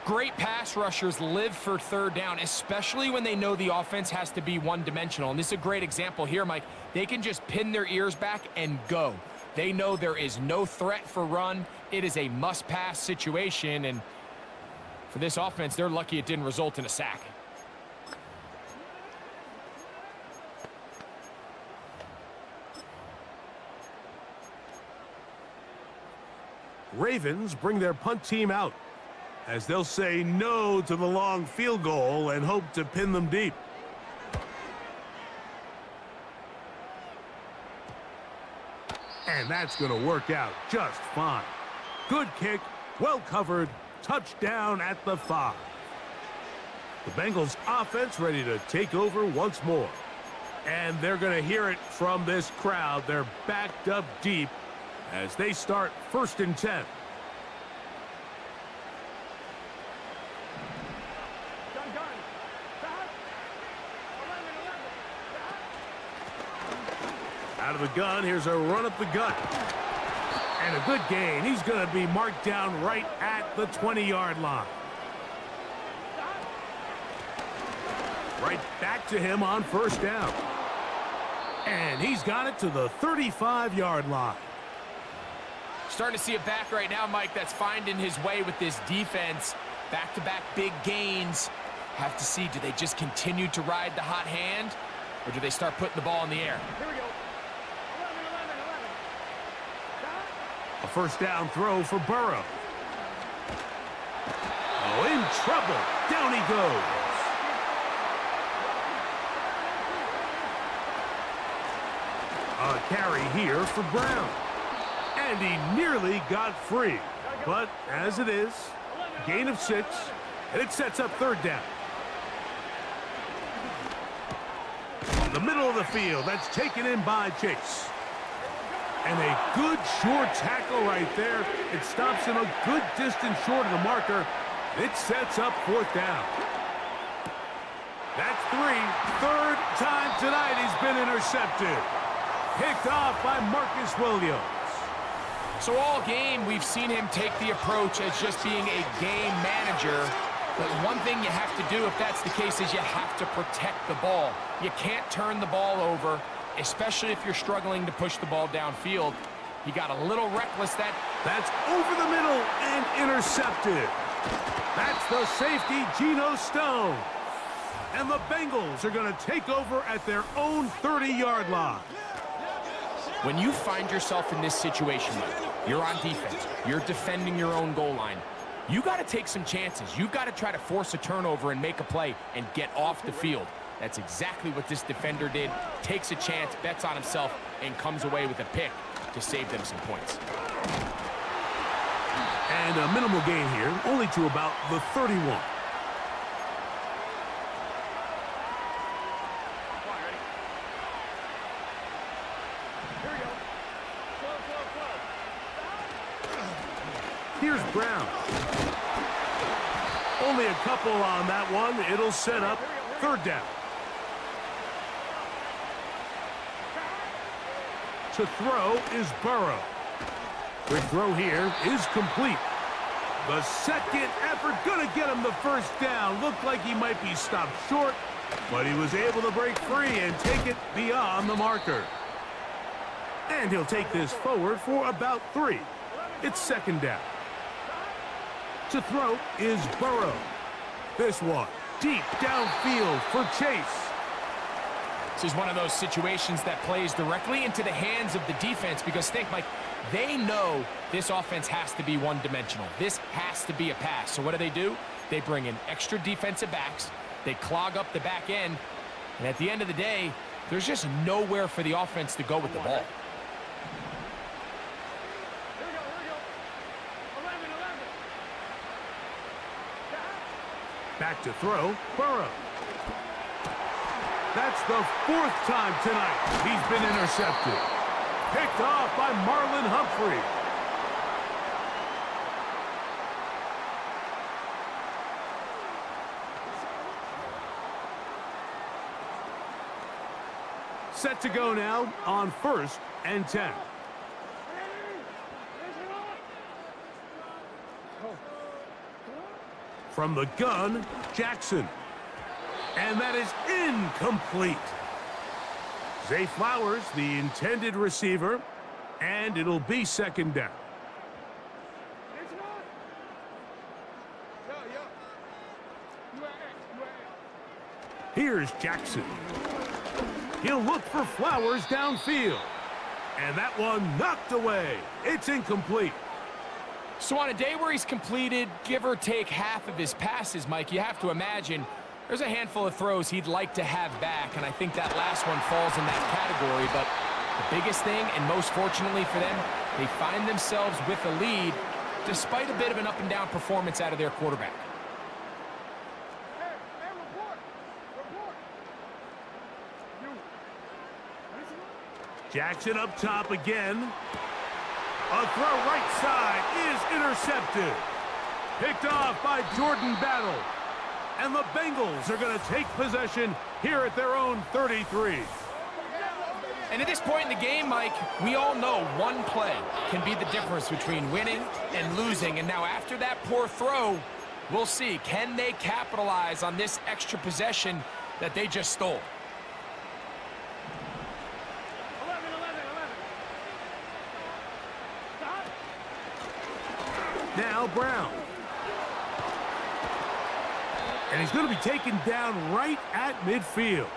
Great pass rushers live for 3rd down, especially when they know the offense has to be one-dimensional. And this is a great example here, Mike. They can just pin their ears back and go. They know there is no threat for run. It is a must-pass situation, and for this offense, they're lucky it didn't result in a sack. Ravens bring their punt team out as they'll say no to the long field goal and hope to pin them deep. And that's going to work out just fine. Good kick, well covered, touchdown at the 5. The Bengals offense ready to take over once more. And they're going to hear it from this crowd. They're backed up deep as they start 1st and 10. Out of the gun, here's a run up the gut. And a good gain. He's going to be marked down right at the 20-yard line. Right back to him on 1st down. And he's got it to the 35-yard line. Starting to see it back right now, Mike, that's finding his way with this defense. Back-to-back big gains. Have to see, do they just continue to ride the hot hand, or do they start putting the ball in the air? Here we go. 11. A 1st down throw for Burrow. Oh, in trouble. Down he goes. A carry here for Brown. And he nearly got free. But as it is, gain of 6, and it sets up 3rd down. The middle of the field, that's taken in by Chase. And a good short tackle right there. It stops him a good distance short of the marker. It sets up 4th down. That's 3. 3rd time tonight he's been intercepted. Picked off by Marcus Williams. So all game, we've seen him take the approach as just being a game manager. But one thing you have to do if that's the case is you have to protect the ball. You can't turn the ball over, especially if you're struggling to push the ball downfield. He got a little reckless. That's over the middle and intercepted. That's the safety, Geno Stone. And the Bengals are going to take over at their own 30-yard line. When you find yourself in this situation, you're on defense, you're defending your own goal line, you got to take some chances. You've got to try to force a turnover and make a play and get off the field. That's exactly what this defender did. Takes a chance, bets on himself, and comes away with a pick to save them some points. And a minimal gain here, only to about the 31. Here's Brown. Only a couple on that one. It'll set up 3rd down. To throw is Burrow. Quick throw here is complete. The second effort gonna get him the 1st down. Looked like he might be stopped short, But he was able to break free and take it beyond the marker. And he'll take this forward for about 3. It's second down. To throw is Burrow. This one deep downfield for Chase. This is one of those situations that plays directly into the hands of the defense because think, Mike, they know this offense has to be one-dimensional. This has to be a pass. So what do? They bring in extra defensive backs. They clog up the back end. And at the end of the day, there's just nowhere for the offense to go with the ball. Here we go. 11. Back to throw, Burrow. That's the 4th time tonight he's been intercepted. Picked off by Marlon Humphrey. Set to go now on 1st and 10. From the gun, Jackson. And that is incomplete. Zay Flowers, the intended receiver, and it'll be second down. Here's Jackson. He'll look for Flowers downfield. And that one knocked away. It's incomplete. So on a day where he's completed, give or take half of his passes, Mike, you have to imagine there's a handful of throws he'd like to have back, and I think that last one falls in that category. But the biggest thing, and most fortunately for them, they find themselves with a lead despite a bit of an up-and-down performance out of their quarterback. Jackson up top again. A throw right side is intercepted. Picked off by Jordan Battle. And the Bengals are going to take possession here at their own 33. And at this point in the game, Mike, we all know one play can be the difference between winning and losing. And now after that poor throw, we'll see, can they capitalize on this extra possession that they just stole? 11. Now Brown. And he's going to be taken down right at midfield.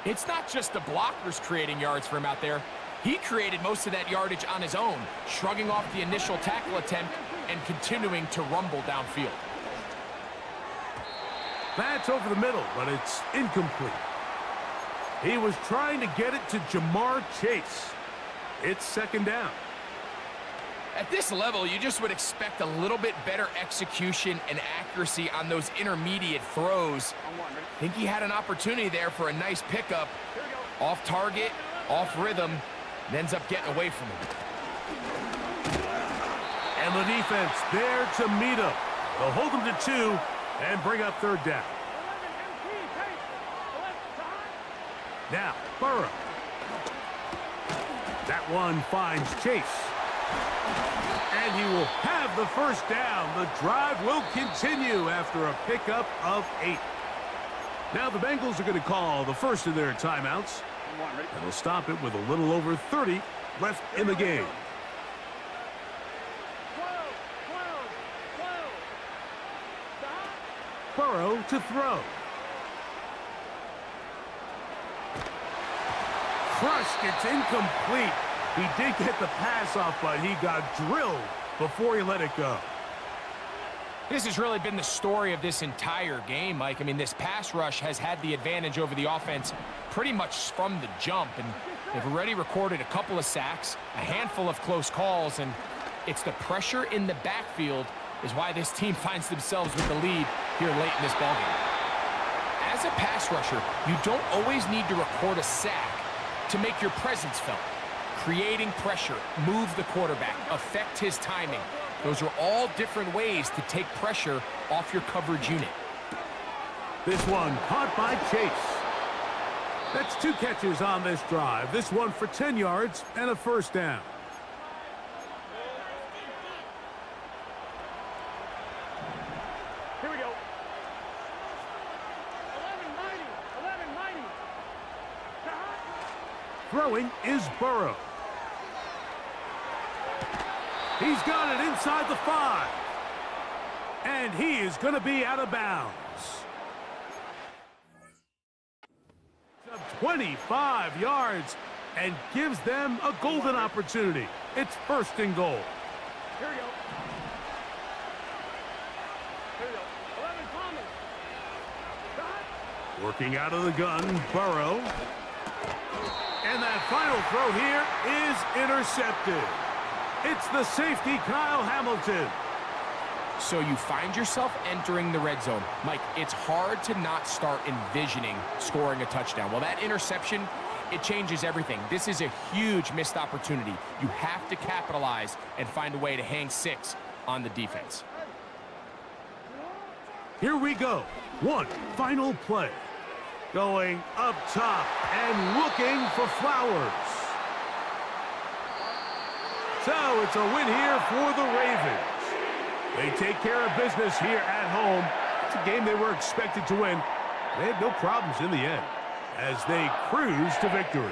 It's not just the blockers creating yards for him out there. He created most of that yardage on his own, shrugging off the initial tackle attempt and continuing to rumble downfield. That's over the middle, but it's incomplete. He was trying to get it to Jamar Chase. It's second down. At this level, you just would expect a little bit better execution and accuracy on those intermediate throws. I think he had an opportunity there for a nice pickup. Off target, off rhythm, and ends up getting away from him. And the defense there to meet him. They'll hold him to 2 and bring up third down. Now, Burrow. That one finds Chase. And he will have the first down. The drive will continue after a pickup of 8. Now the Bengals are going to call the first of their timeouts. And they'll stop it with a little over 30 left in the game. 12. Burrow to throw. Crushed, it's incomplete. He did get the pass off, but he got drilled before he let it go. This has really been the story of this entire game, Mike. I mean, this pass rush has had the advantage over the offense pretty much from the jump, and they've already recorded a couple of sacks, a handful of close calls, and it's the pressure in the backfield is why this team finds themselves with the lead here late in this ballgame. As a pass rusher, you don't always need to record a sack to make your presence felt. Creating pressure, move the quarterback, affect his timing. Those are all different ways to take pressure off your coverage unit. This one caught by Chase. That's 2 catches on this drive. This one for 10 yards and a first down. Here we go. 11. Throwing is Burrow. He's got it inside the 5. And he is going to be out of bounds. 25 yards and gives them a golden opportunity. It's 1st and goal. Here we go. Here we go. 11, Thomas. Shot. Working out of the gun, Burrow. And that final throw here is intercepted. It's the safety, Kyle Hamilton. So you find yourself entering the red zone. Mike, it's hard to not start envisioning scoring a touchdown. Well, that interception, it changes everything. This is a huge missed opportunity. You have to capitalize and find a way to hang 6 on the defense. Here we go. One final play. Going up top and looking for Flowers. So it's a win here for the Ravens. They take care of business here at home. It's a game they were expected to win. They had no problems in the end as they cruise to victory.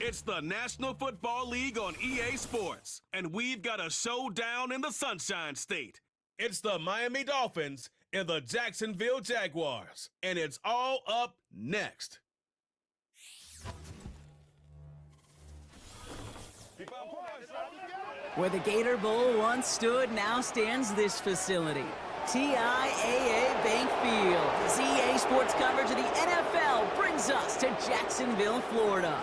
It's the National Football League on EA Sports, and we've got a showdown in the Sunshine State. It's the Miami Dolphins and the Jacksonville Jaguars, and it's all up next. Where the Gator Bowl once stood, now stands this facility. TIAA Bank Field. As EA Sports coverage of the NFL brings us to Jacksonville, Florida.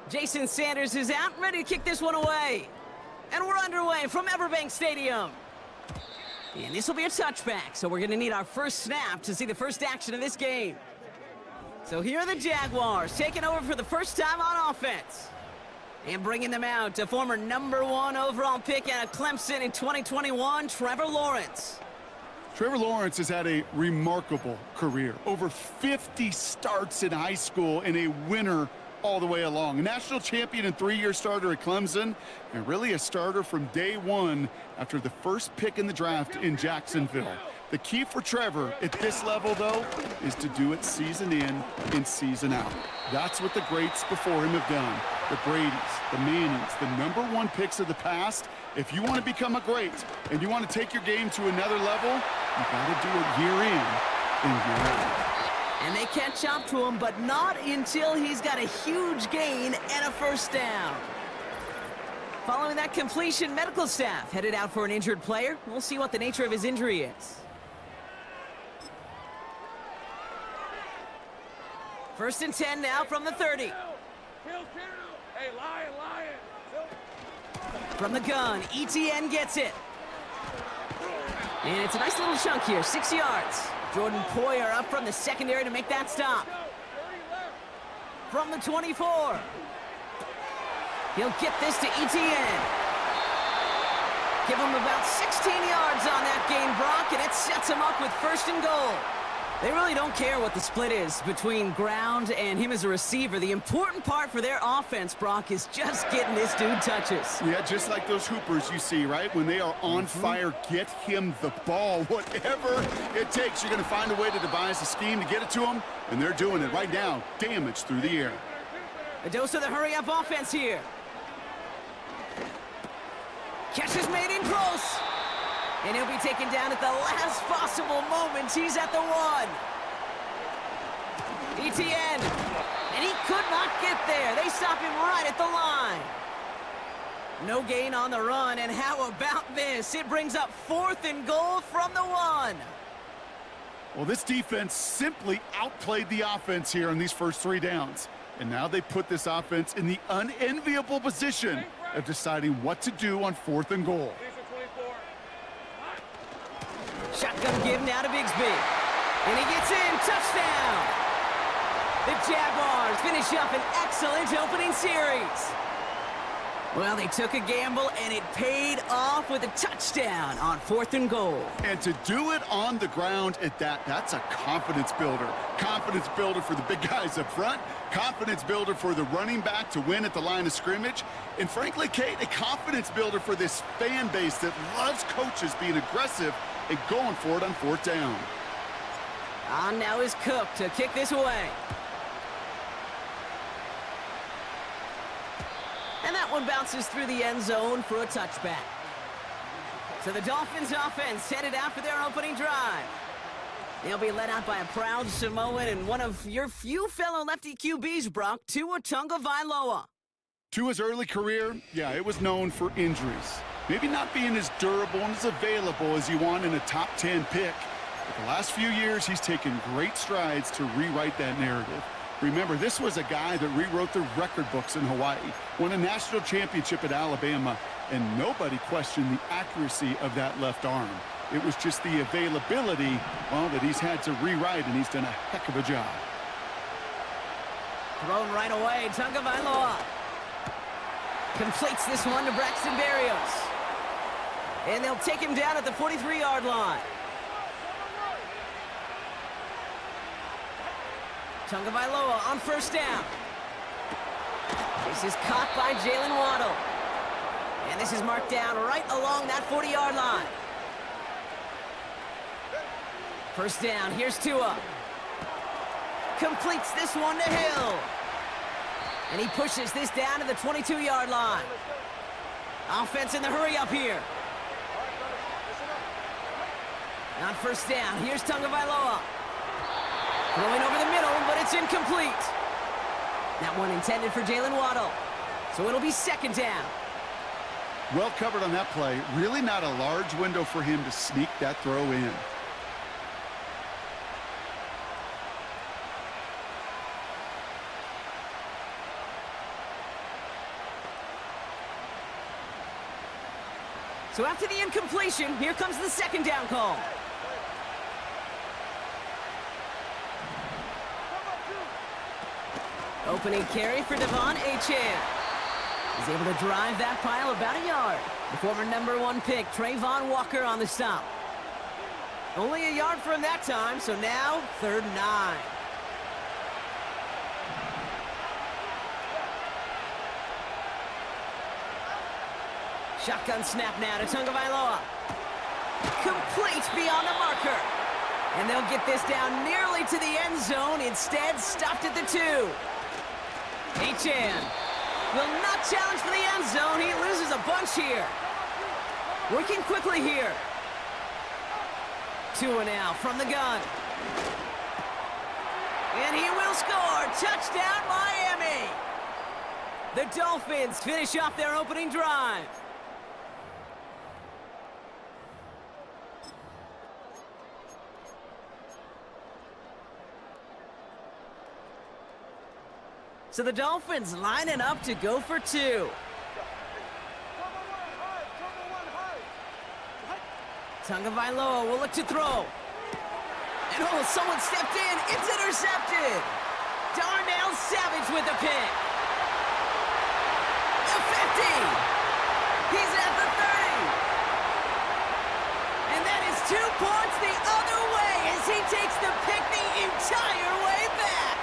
Jason Sanders is out, ready to kick this one away. And we're underway from Everbank Stadium. And this will be a touchback, so we're going to need our first snap to see the first action of this game. So here are the Jaguars, taking over for the first time on offense. And bringing them out to former #1 overall pick out of Clemson in 2021, Trevor Lawrence. Trevor Lawrence has had a remarkable career. Over 50 starts in high school and a winner all the way along. A national champion and 3-year starter at Clemson, and really a starter from day one after the first pick in the draft in Jacksonville. The key for Trevor at this level, though, is to do it season in and season out. That's what the greats before him have done. The Bradys, the Mannings, the #1 picks of the past. If you want to become a great and you want to take your game to another level, you got to do it year in and year out. And they catch up to him, but not until he's got a huge gain and a first down. Following that completion, medical staff headed out for an injured player. We'll see what the nature of his injury is. First and 10 now from the 30. Hey, Lion. From the gun, ETN gets it. And it's a nice little chunk here, 6 yards. Jordan Poyer up from the secondary to make that stop. From the 24. He'll get this to ETN. Give him about 16 yards on that gain, Brock, and it sets him up with first and goal. They really don't care what the split is between ground and him as a receiver. The important part for their offense, Brock, is just getting this dude touches. Yeah, just like those hoopers you see, right? When they are on fire, get him the ball. Whatever it takes, you're going to find a way to devise a scheme to get it to him, and they're doing it right now. Damage through the air. A dose of the hurry-up offense here. Catch is made in close. And he'll be taken down at the last possible moment. He's at the 1. ETN. And he could not get there. They stop him right at the line. No gain on the run. And how about this? It brings up 4th and goal from the 1. Well, this defense simply outplayed the offense here in these first 3 downs. And now they put this offense in the unenviable position of deciding what to do on 4th and goal. Shotgun give now to Bigsby. And he gets in. Touchdown! The Jaguars finish up an excellent opening series. Well, they took a gamble, and it paid off with a touchdown on 4th and goal. And to do it on the ground at that, that's a confidence builder. Confidence builder for the big guys up front. Confidence builder for the running back to win at the line of scrimmage. And frankly, Kate, a confidence builder for this fan base that loves coaches being aggressive and going for it on 4th down. On now is Cook to kick this away. And that one bounces through the end zone for a touchback. So the Dolphins offense headed out for their opening drive. They'll be led out by a proud Samoan and one of your few fellow lefty QBs, Brock, Tua Tagovailoa. Tua's early career, yeah, it was known for injuries. Maybe not being as durable and as available as you want in a top 10 pick. But the last few years, he's taken great strides to rewrite that narrative. Remember, this was a guy that rewrote the record books in Hawaii, won a national championship at Alabama, and nobody questioned the accuracy of that left arm. It was just the availability, well, that he's had to rewrite, and he's done a heck of a job. Thrown right away, Tagovailoa completes this one to Braxton Berrios. And they'll take him down at the 43-yard line. Tagovailoa on first down. This is caught by Jalen Waddle. And this is marked down right along that 40-yard line. First down, here's Tua. Completes this one to Hill. And he pushes this down to the 22-yard line. Offense in the hurry up here. On first down, here's Tagovailoa. Throwing over the middle, but it's incomplete. That one intended for Jalen Waddle. So it'll be second down. Well covered on that play. Really not a large window for him to sneak that throw in. So after the incompletion, here comes the second down call. Opening carry for Devon Achane. He's able to drive that pile about a yard. The former #1 pick, Trayvon Walker, on the stop. Only a yard for him that time, so now 3rd and 9. Shotgun snap now to Tagovailoa. Incomplete beyond the marker. And they'll get this down nearly to the end zone. Instead, stopped at the 2. Achan will not challenge for the end zone. He loses a bunch here. Working quickly here. 2 now from the gun. And he will score. Touchdown, Miami. The Dolphins finish off their opening drive. So the Dolphins lining up to go for 2. Tagovailoa will look to throw. And oh, someone stepped in. It's intercepted. Darnell Savage with the pick. The 50. He's at the 30. And that is 2 points the other way as he takes the pick the entire way back.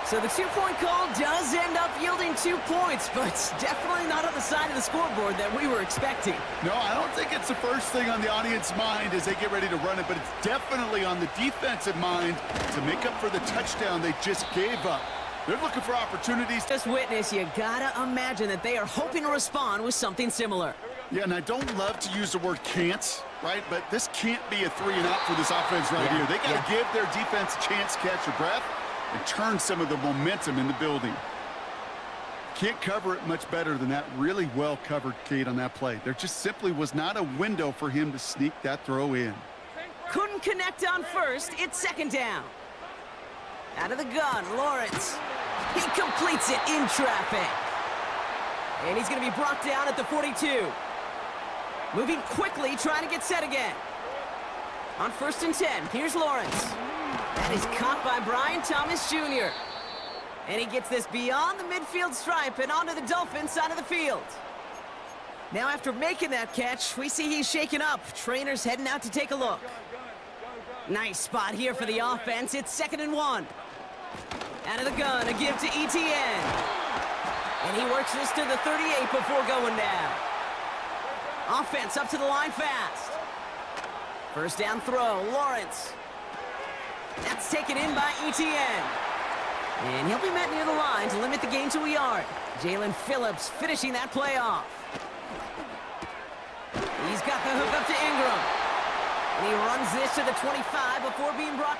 So the 2-point call does end up yielding 2 points, but definitely not on the side of the scoreboard that we were expecting. No, I don't think it's the first thing on the audience's mind as they get ready to run it, but it's definitely on the defensive mind to make up for the touchdown they just gave up. They're looking for opportunities. Just witness, you gotta imagine that they are hoping to respond with something similar. Yeah, and I don't love to use the word can't, right? But this can't be a 3-and-out for this offense right here. They got to give their defense a chance to catch their breath and turn some of the momentum in the building. Can't cover it much better than that. Really well covered, Kate, on that play. There just simply was not a window for him to sneak that throw in. Couldn't connect on first. It's 2nd down. Out of the gun, Lawrence. He completes it in traffic. And he's going to be brought down at the 42. Moving quickly, trying to get set again. On 1st and 10, here's Lawrence. That is caught by Brian Thomas Jr. And he gets this beyond the midfield stripe and onto the Dolphins side of the field. Now after making that catch, we see he's shaken up. Trainers heading out to take a look. Nice spot here for the offense. It's 2nd and 1. Out of the gun, a give to ETN. And he works this to the 38 before going down. Offense up to the line fast. 1st down throw, Lawrence. That's taken in by ETN. And he'll be met near the line to limit the gain to a yard. Jalen Phillips finishing that play off. He's got the hook up to Ingram. And he runs this to the 25 before being brought.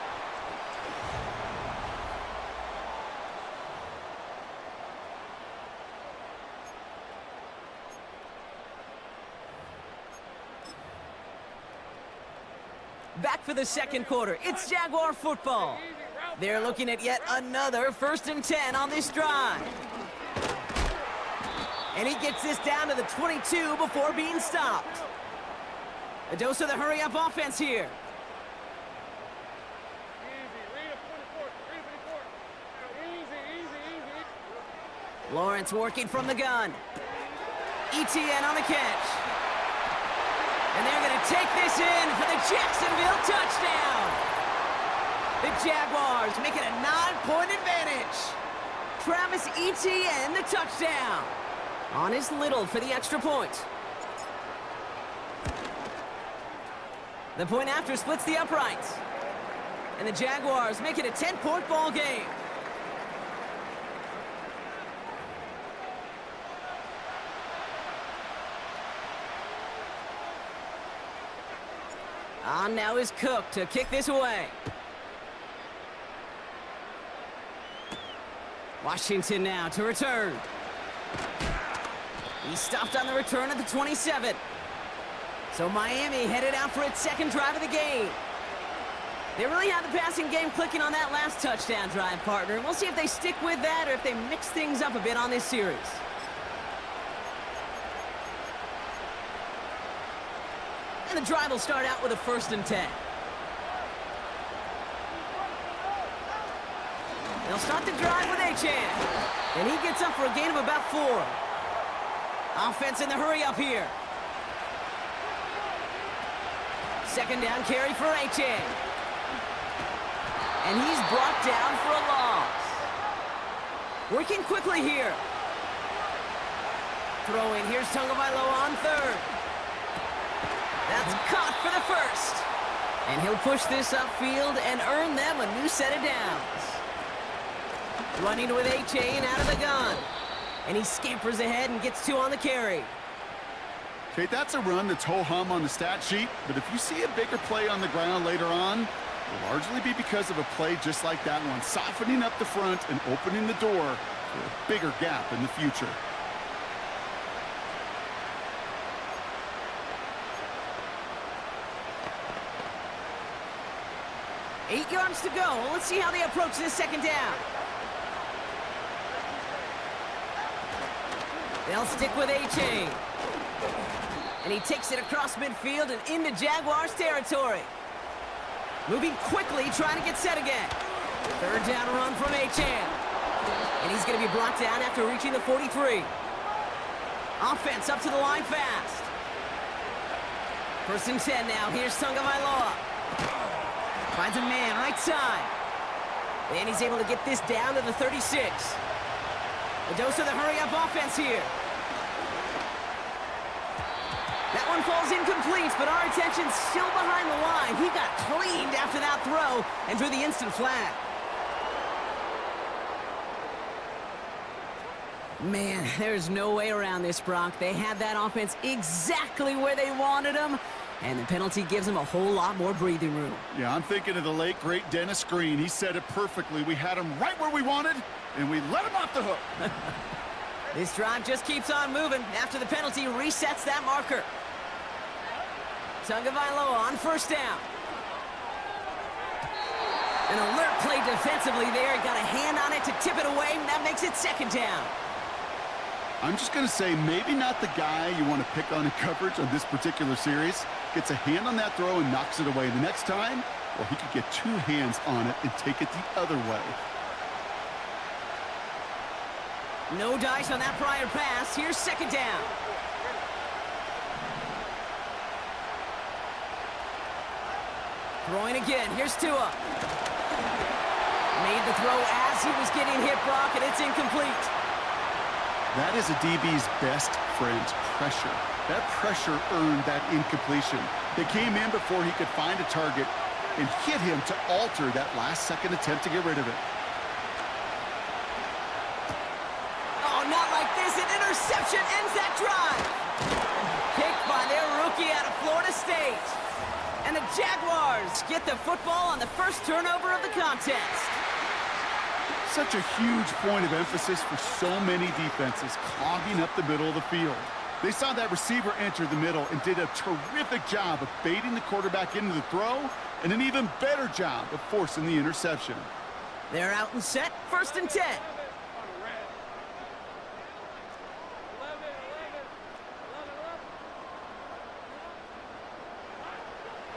Back for the 2nd quarter. It's Jaguar football. They're looking at yet another 1st and 10 on this drive. And he gets this down to the 22 before being stopped. A dose of the hurry-up offense here. Lawrence working from the gun. ETN on the catch. And they're going to take this in for the Jacksonville touchdown. The Jaguars make it a 9-point advantage. Travis Etienne, the touchdown. On his Little for the extra point. The point after splits the uprights. And the Jaguars make it a 10-point ball game. On now is Cook to kick this away. Washington now to return. He stopped on the return at the 27. So Miami headed out for its 2nd drive of the game. They really had the passing game clicking on that last touchdown drive, partner. We'll see if they stick with that or if they mix things up a bit on this series. And the drive will start out with a 1st and 10. They'll start the drive with Achan. And he gets up for a gain of about 4. Offense in the hurry-up here. 2nd down carry for Achan. And he's brought down for a loss. Working quickly here. Throwing, here's Tagovailoa on 3rd. That's caught for the first. And he'll push this upfield and earn them a new set of downs. Running with A-Chain out of the gun. And he scampers ahead and gets 2 on the carry. Okay, that's a run that's ho-hum on the stat sheet, but if you see a bigger play on the ground later on, it'll largely be because of a play just like that one, softening up the front and opening the door for a bigger gap in the future. Eight yards to go. Let's see how they approach this second down. They'll stick with A-Chain. And he takes it across midfield and into Jaguars territory. Moving quickly, trying to get set again. Third down run from A-Chain. And he's going to be brought down after reaching the 43. Offense up to the line fast. 1st and 10 now. Here's Tagovailoa. Finds a man right side. And he's able to get this down to the 36. A dose of the hurry-up offense here. That one falls incomplete, but our attention's still behind the line. He got cleaned after that throw and drew the instant flag. Man, there's no way around this, Brock. They had that offense exactly where they wanted them, and the penalty gives them a whole lot more breathing room. Yeah, I'm thinking of the late, great Dennis Green. He said it perfectly. We had him right where we wanted, and we let him off the hook. This drive just keeps on moving after the penalty resets that marker. Tagovailoa on 1st down. An alert play defensively there. Got a hand on it to tip it away, and that makes it 2nd down. I'm just going to say maybe not the guy you want to pick on in coverage on this particular series. Gets a hand on that throw and knocks it away the next time, or he could get 2 hands on it and take it the other way. No dice on that prior pass. Here's 2nd down. Throwing again. Here's Tua. Made the throw as he was getting hit, Brock, and it's incomplete. That is a DB's best friend, pressure. That pressure earned that incompletion. They came in before he could find a target and hit him to alter that last-second attempt to get rid of it. Oh, not like this. An interception ends that drive. Picked by their rookie out of Florida State. And the Jaguars get the football on the first turnover of the contest. Such a huge point of emphasis for so many defenses, clogging up the middle of the field. They saw that receiver enter the middle and did a terrific job of baiting the quarterback into the throw, and an even better job of forcing the interception. They're out and set. 1st and 10.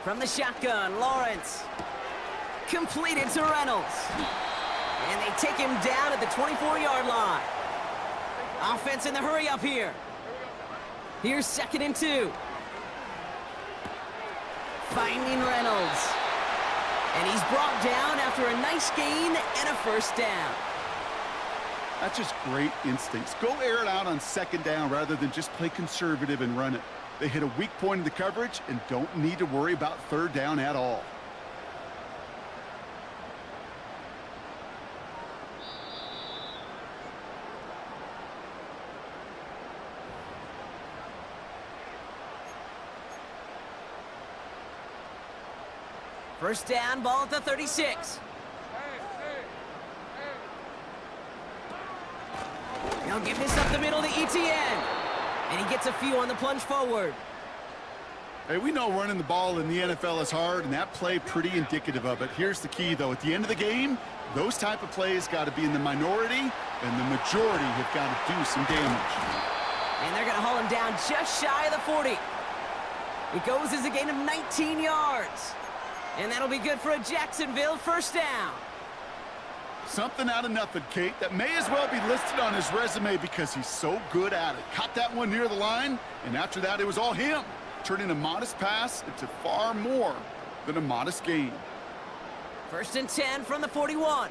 From the shotgun, Lawrence. Completed to Reynolds. And they take him down at the 24-yard line. Offense in the hurry up here. Here's 2nd and 2. Finding Reynolds. And he's brought down after a nice gain and a 1st down. That's just great instincts. Go air it out on 2nd down rather than just play conservative and run it. They hit a weak point in the coverage and don't need to worry about 3rd down at all. First down, ball at the 36. Now give this up the middle to ETN. And he gets a few on the plunge forward. Hey, we know running the ball in the NFL is hard, and that play pretty indicative of it. Here's the key, though. At the end of the game, those type of plays got to be in the minority, and the majority have got to do some damage. And they're going to haul him down just shy of the 40. It goes as a gain of 19 yards. And that'll be good for a Jacksonville 1st down. Something out of nothing, Kate. That may as well be listed on his resume because he's so good at it. Caught that one near the line, and after that, it was all him, turning a modest pass into far more than a modest gain. 1st and 10 from the 41.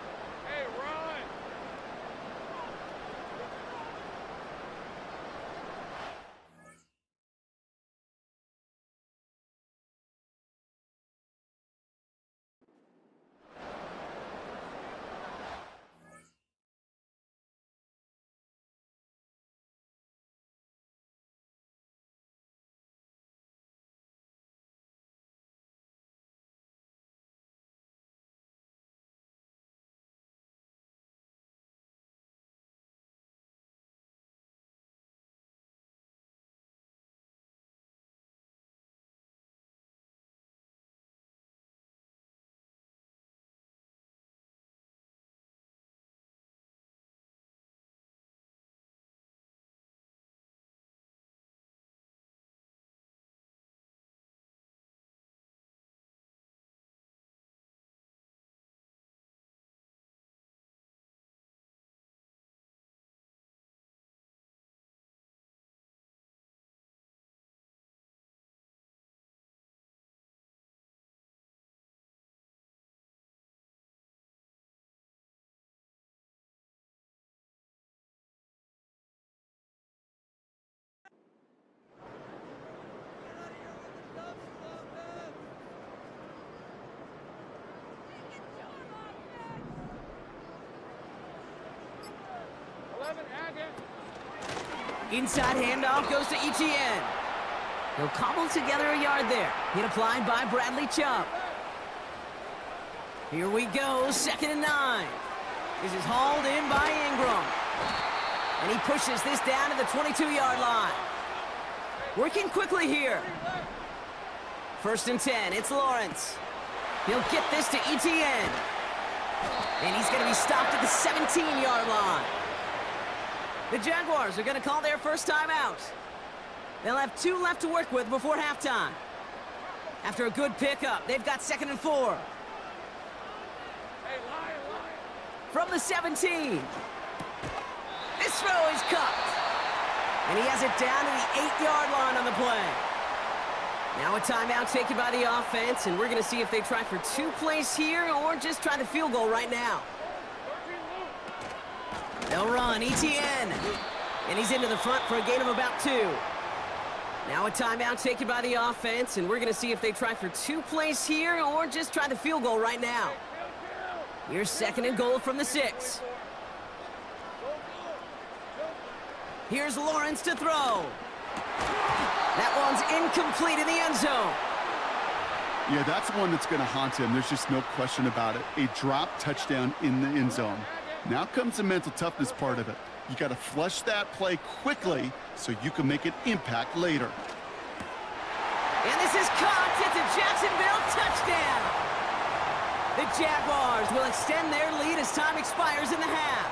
Inside handoff goes to Etienne. He'll cobble together a yard there. Hit applied by Bradley Chubb. Here we go, 2nd and 9. This is hauled in by Ingram. And he pushes this down to the 22-yard line. Working quickly here. 1st and 10, it's Lawrence. He'll get this to Etienne. And he's going to be stopped at the 17-yard line. The Jaguars are going to call their first timeout. They'll have 2 left to work with before halftime. After a good pickup, they've got 2nd and 4. From the 17. This throw is cut. And he has it down to the 8-yard line on the play. Now a timeout taken by the offense, and we're going to see if they try for 2 plays here or just try the field goal right now. They'll run, Etienne. And he's into the front for a gain of about 2. Now a timeout taken by the offense, and we're going to see if they try for 2 plays here or just try the field goal right now. Here's 2nd and goal from the 6. Here's Lawrence to throw. That one's incomplete in the end zone. Yeah, that's one that's going to haunt him. There's just no question about it. A drop touchdown in the end zone. Now comes the mental toughness part of it. You got to flush that play quickly so you can make an impact later. And this is caught. It's a Jacksonville touchdown. The Jaguars will extend their lead as time expires in the half.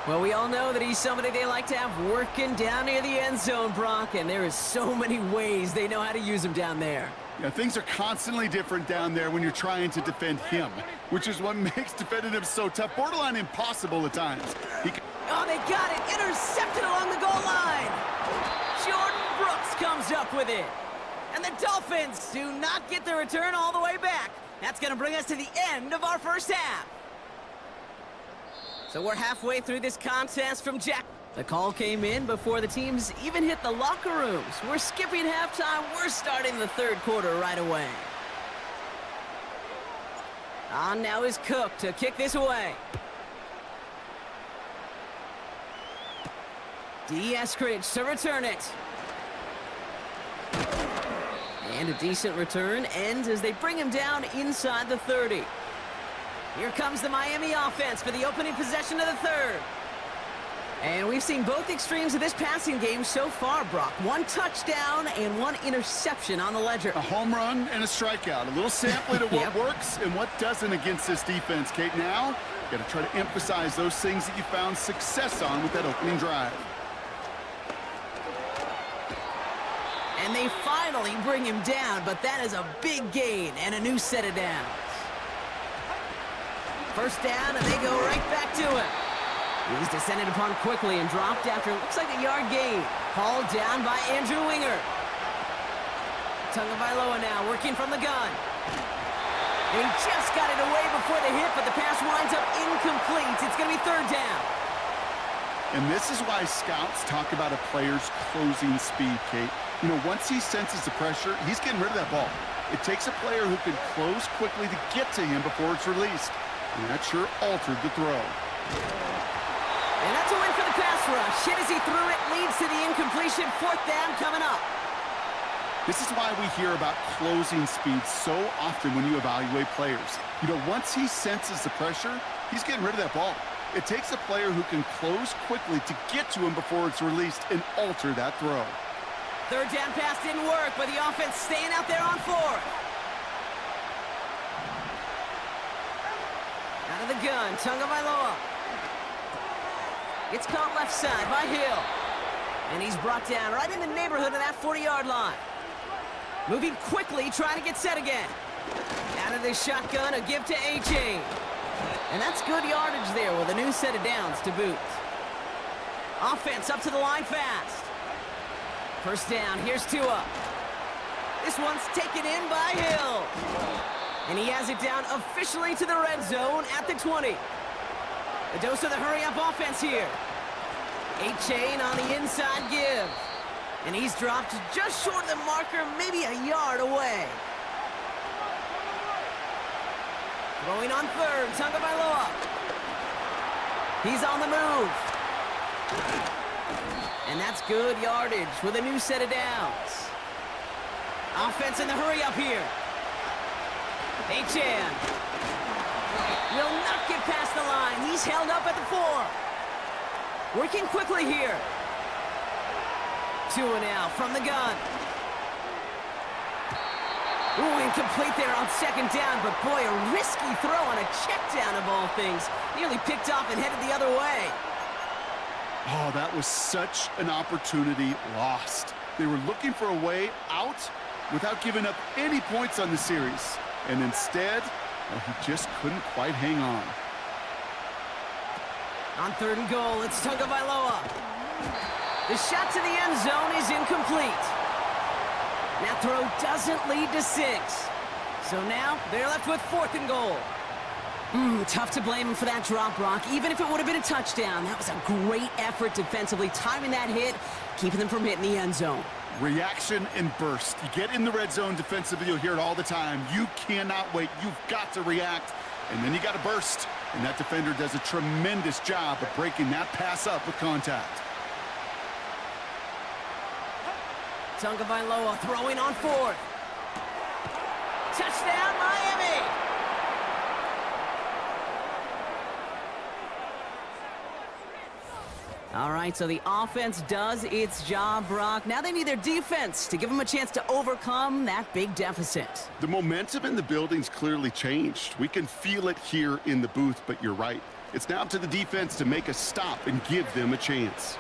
Well, we all know that he's somebody they like to have working down near the end zone, Brock, and there is so many ways they know how to use him down there. Yeah, things are constantly different down there when you're trying to defend him, which is what makes defending him so tough, borderline impossible at times. Oh, they got it. Intercepted along the goal line. Jordan Brooks comes up with it. And the Dolphins do not get the return all the way back. That's going to bring us to the end of our first half. So we're halfway through this contest from Jack. The call came in before the teams even hit the locker rooms. We're skipping halftime. We're starting the 3rd quarter right away. On now is Cook to kick this away. D. Eskridge to return it. And a decent return ends as they bring him down inside the 30. Here comes the Miami offense for the opening possession of the 3rd. And we've seen both extremes of this passing game so far, Brock. 1 touchdown and 1 interception on the ledger. A home run and a strikeout. A little sampling of what works and what doesn't against this defense, Kate. Now, you got to try to emphasize those things that you found success on with that opening drive. And they finally bring him down, but that is a big gain and a new set of downs. First down, and they go right back to him. He's descended upon quickly and dropped after looks like a yard gain. Hauled down by Andrew Winger. Tagovailoa now working from the gun. And he just got it away before the hit, but the pass winds up incomplete. It's going to be 3rd down. And this is why scouts talk about a player's closing speed, Kate. You know, once he senses the pressure, he's getting rid of that ball. It takes a player who can close quickly to get to him before it's released. And that sure altered the throw. And that's a win for the pass rush. Hit as he threw it, leads to the incompletion. 4th down coming up. This is why we hear about closing speed so often when you evaluate players. You know, once he senses the pressure, he's getting rid of that ball. It takes a player who can close quickly to get to him before it's released and alter that throw. 3rd down pass didn't work, but the offense staying out there on 4th. Out of the gun, Tagovailoa. It's caught left side by Hill. And he's brought down right in the neighborhood of that 40-yard line. Moving quickly, trying to get set again. Out of the shotgun, a give to A-Chain. And that's good yardage there with a new set of downs to boot. Offense up to the line fast. First down, here's Tua. This one's taken in by Hill. And he has it down officially to the red zone at the 20. A dose of the hurry-up offense here. A-Chain on the inside give. And he's dropped just short of the marker, maybe a yard away. Throwing on 3rd, Tagovailoa. He's on the move. And that's good yardage with a new set of downs. Offense in the hurry up here. Achan will not get past the line. He's held up at the 4. Working quickly here. 2 now from the gun. Ooh, incomplete there on second down, but boy, a risky throw on a check down of all things. Nearly picked off and headed the other way. Oh, that was such an opportunity lost. They were looking for a way out without giving up any points on the series. And instead, well, he just couldn't quite hang on. On 3rd and goal, it's Tagovailoa. The shot to the end zone is incomplete. That throw doesn't lead to 6. So now they're left with 4th and goal. Tough to blame him for that drop, Brock. Even if it would have been a touchdown, that was a great effort defensively, timing that hit, keeping them from hitting the end zone. Reaction and burst. You get in the red zone defensively, you'll hear it all the time. You cannot wait. You've got to react, and then you got to burst. And that defender does a tremendous job of breaking that pass up with contact. Tagovailoa throwing on 4th. Touchdown, Miami! All right, so the offense does its job, Brock. Now they need their defense to give them a chance to overcome that big deficit. The momentum in the building's clearly changed. We can feel it here in the booth, but you're right. It's now up to the defense to make a stop and give them a chance.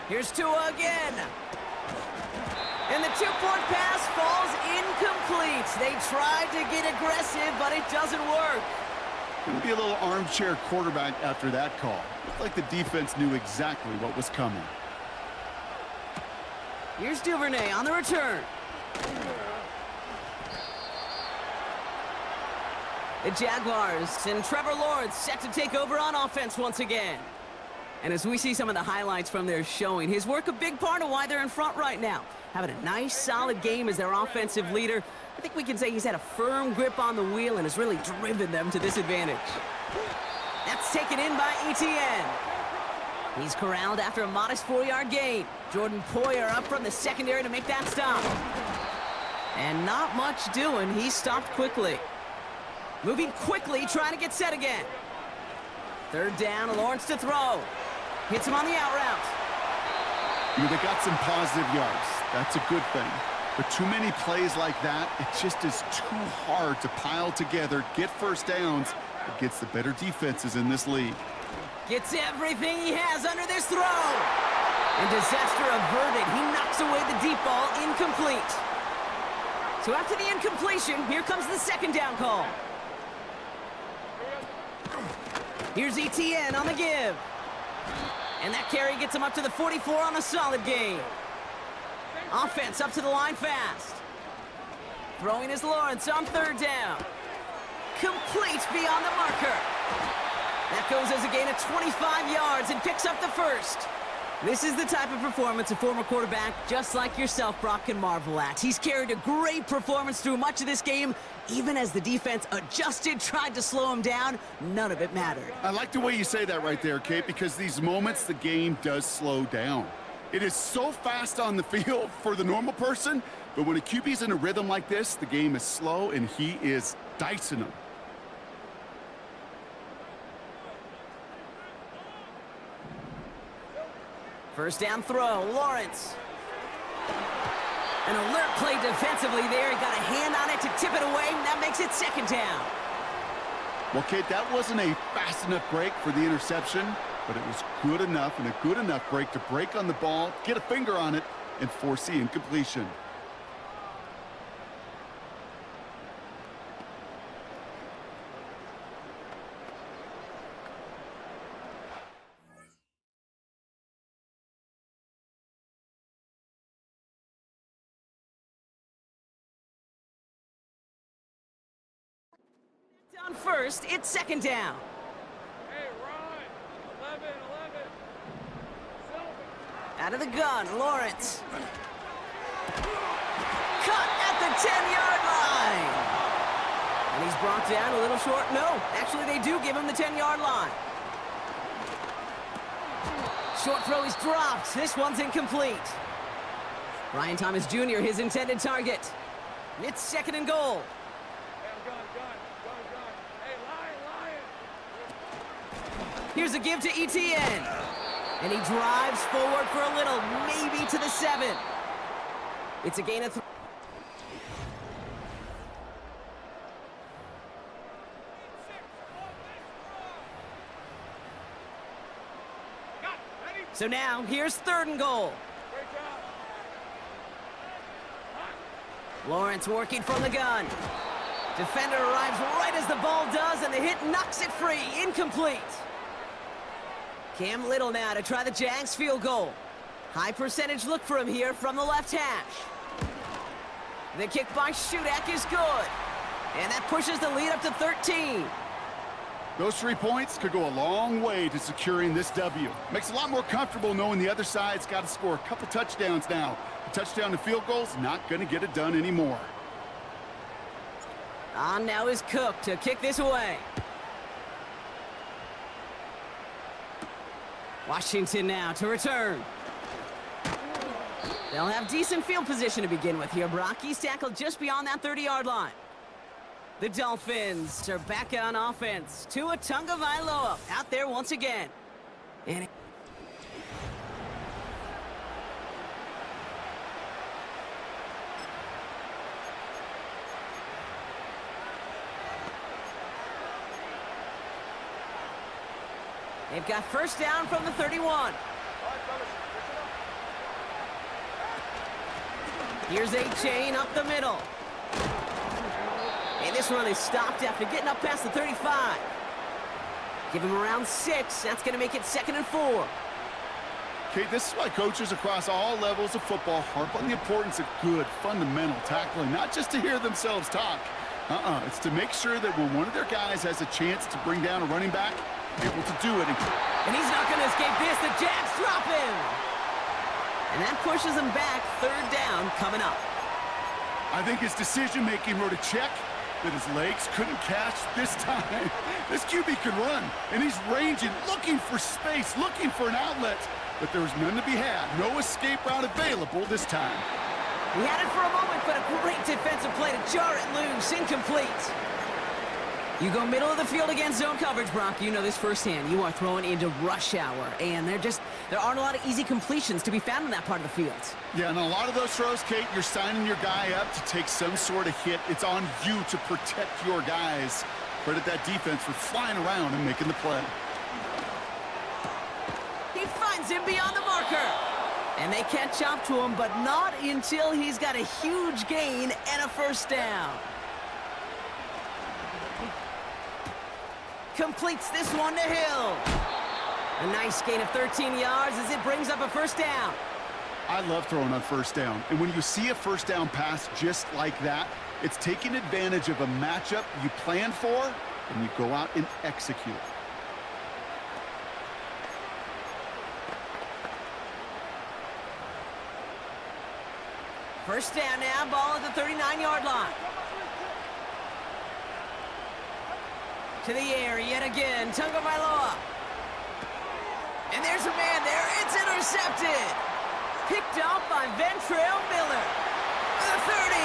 Here's Tua again. And the 2-point pass falls incomplete. They tried to get aggressive, but it doesn't work. Gonna be a little armchair quarterback after that call. Looked like the defense knew exactly what was coming. Here's Duvernay on the return. The Jaguars and Trevor Lawrence set to take over on offense once again. And as we see some of the highlights from their showing, his work a big part of why they're in front right now. Having a nice, solid game as their offensive leader. I think we can say he's had a firm grip on the wheel and has really driven them to this advantage. That's taken in by Etienne. He's corralled after a modest 4-yard gain. Jordan Poyer up from the secondary to make that stop. And not much doing. He stopped quickly. Moving quickly, trying to get set again. 3rd down, Lawrence to throw. Hits him on the out route. They got some positive yards. That's a good thing. But too many plays like that, it just is too hard to pile together, get first downs against the better defenses in this league. Gets everything he has under this throw. And disaster averted. He knocks away the deep ball, incomplete. So after the incompletion, here comes the 2nd down call. Here's Etienne on the give. And that carry gets him up to the 44 on a solid gain. Offense up to the line fast. Throwing is Lawrence on 3rd down. Complete beyond the marker. That goes as a gain of 25 yards and picks up the 1st. This is the type of performance a former quarterback just like yourself, Brock, can marvel at. He's carried a great performance through much of this game. Even as the defense adjusted, tried to slow him down, none of it mattered. I like the way you say that right there, Kate, because these moments the game does slow down. It is so fast on the field for the normal person, but when a QB's in a rhythm like this, the game is slow and he is dicing them. First down throw, Lawrence. An alert play defensively there. He got a hand on it to tip it away, and that makes it 2nd down. Well, Kate, that wasn't a fast enough break for the interception, but it was good enough and a good enough break to break on the ball, get a finger on it, and force the incompletion. On 1st, it's 2nd down. Hey, Ron. 11. Out of the gun, Lawrence. Cut at the 10-yard line. And he's brought down a little short. No, actually they do give him the 10-yard line. Short throw is dropped. This one's incomplete. Brian Thomas Jr., his intended target. It's 2nd and goal. Gun. Hey, Lion. Here's a give to Etienne. And he drives forward for a little, maybe to the 7. It's a gain of 3. So now, here's 3rd and goal. Great job. Lawrence working from the gun. Defender arrives right as the ball does, and the hit knocks it free. Incomplete. Cam Little now to try the Jags field goal. High percentage look for him here from the left hash. The kick by Shudak is good. And that pushes the lead up to 13. Those 3 points could go a long way to securing this W. Makes it a lot more comfortable knowing the other side's got to score a couple touchdowns now. A touchdown to field goal's not going to get it done anymore. On now is Cook to kick this away. Washington now to return. They'll have decent field position to begin with here. Brock, he's tackled just beyond that 30-yard line. The Dolphins are back on offense. Tua Tagovailoa out there once again. And they've got 1st down from the 31. Here's a chain up the middle. And this run is stopped after getting up past the 35. Give him around 6. That's going to make it 2nd and 4. Okay, this is why coaches across all levels of football harp on the importance of good, fundamental tackling, not just to hear themselves talk. It's to make sure that when one of their guys has a chance to bring down a running back, able to do it. And he's not going to escape this. The Jags drop him. And that pushes him back. 3rd down coming up. I think his decision-making wrote a check that his legs couldn't catch this time. This QB can run, and he's ranging, looking for space, looking for an outlet. But there was none to be had. No escape route available this time. He had it for a moment, but a great defensive play to jar it loose. Incomplete. You go middle of the field against zone coverage, Brock. You know this firsthand. You are throwing into rush hour, and there aren't a lot of easy completions to be found in that part of the field. Yeah, and a lot of those throws, Kate, you're signing your guy up to take some sort of hit. It's on you to protect your guys. Credit that defense for flying around and making the play. He finds him beyond the marker. And they catch up to him, but not until he's got a huge gain and a 1st down. Completes this one to Hill. A nice gain of 13 yards as it brings up a 1st down. I love throwing on 1st down. And when you see a 1st down pass just like that, it's taking advantage of a matchup you plan for, and you go out and execute. First down now, ball at the 39-yard line. To the air yet again, Tagovailoa. And there's a man there. It's intercepted. Picked off by Ventrell Miller. The 30.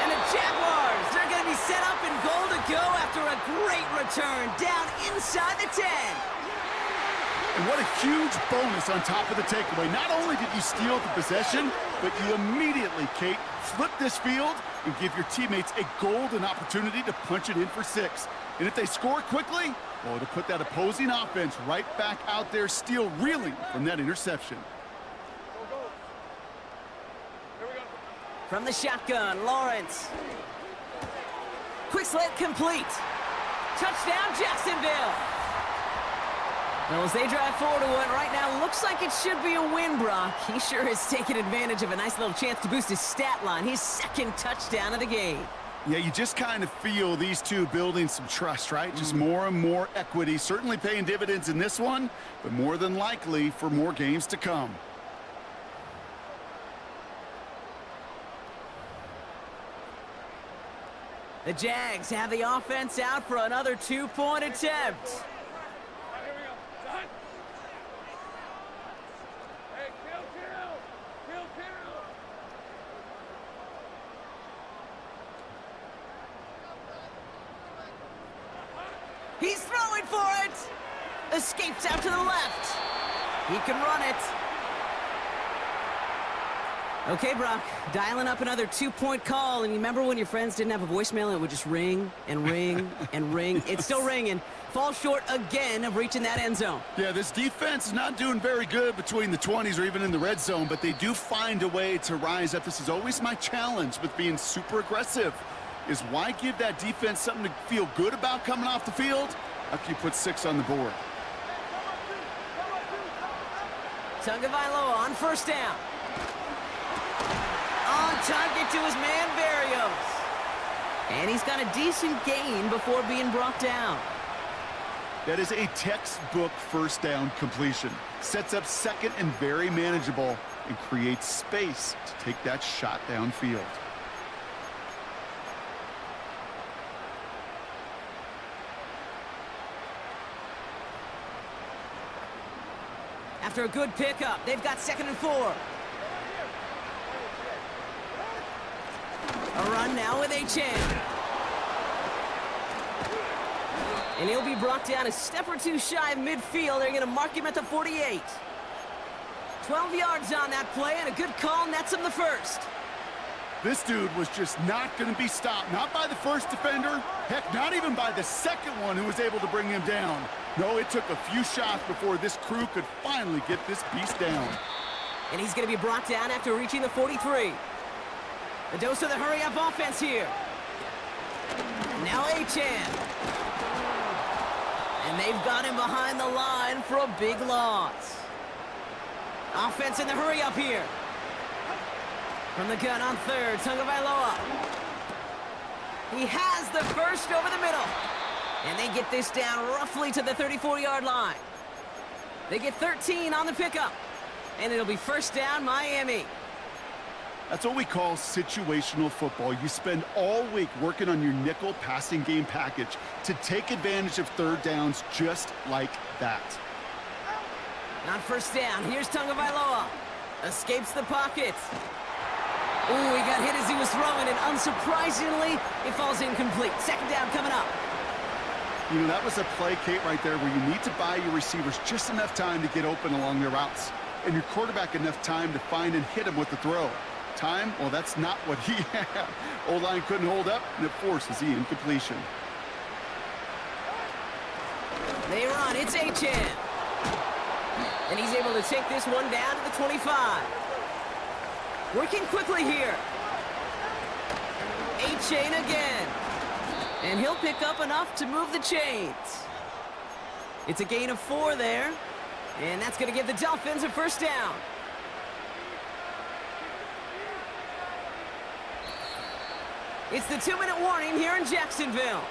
And the Jaguars, they're going to be set up in goal to go after a great return down inside the 10. And what a huge bonus on top of the takeaway. Not only did you steal the possession, but you immediately, Kate, flip this field and give your teammates a golden opportunity to punch it in for 6. And if they score quickly, well, to put that opposing offense right back out there, still reeling from that interception. Go. Here we go. From the shotgun, Lawrence. Quick slant complete. Touchdown, Jacksonville. Well, as they drive forward to one right now, looks like it should be a win, Brock. He sure has taken advantage of a nice little chance to boost his stat line. His 2nd touchdown of the game. Yeah, you just kind of feel these two building some trust, right? Just more and more equity. Certainly paying dividends in this one, but more than likely for more games to come. The Jags have the offense out for another 2-point attempt. Here we go. Done. Hey, kill. He's throwing for it. Escapes out to the left. He can run it. Okay, Brock, dialing up another 2-point call. And you remember when your friends didn't have a voicemail and it would just ring and ring and ring? It's still ringing. Falls short again of reaching that end zone. Yeah, this defense is not doing very good between the 20s or even in the red zone, but they do find a way to rise up. This is always my challenge with being super aggressive, is why give that defense something to feel good about coming off the field after you put 6 on the board? Tagovailoa on first down. On target to his man, Berrios. And he's got a decent gain before being brought down. That is a textbook first down completion. Sets up second and very manageable and creates space to take that shot downfield. After a good pickup, they've got 2nd and 4. A run now with Achane. And he'll be brought down a step or two shy of midfield. They're going to mark him at the 48. 12 yards on that play, and a good call nets him the first. This dude was just not going to be stopped. Not by the first defender. Heck, not even by the second one who was able to bring him down. No, it took a few shots before this crew could finally get this beast down. And he's going to be brought down after reaching the 43. The dose of the hurry-up offense here. Now Achane. And they've got him behind the line for a big loss. Offense in the hurry-up here. From the gun on third, Tagovailoa. He has the first over the middle. And they get this down roughly to the 34-yard line. They get 13 on the pickup. And it'll be first down, Miami. That's what we call situational football. You spend all week working on your nickel passing game package to take advantage of third downs just like that. On first down, here's Tagovailoa. Escapes the pocket. Ooh, he got hit as he was throwing, and unsurprisingly, it falls incomplete. 2nd down coming up. You know, that was a play, Kate, right there, where you need to buy your receivers just enough time to get open along their routes, and your quarterback enough time to find and hit him with the throw. Time? Well, that's not what he had. O-line couldn't hold up, and it forces the incompletion. They run. It's Achane. And he's able to take this one down to the 25. Working quickly here. Achane again. And he'll pick up enough to move the chains. It's a gain of 4 there. And that's going to give the Dolphins a first down. It's the 2-minute warning here in Jacksonville.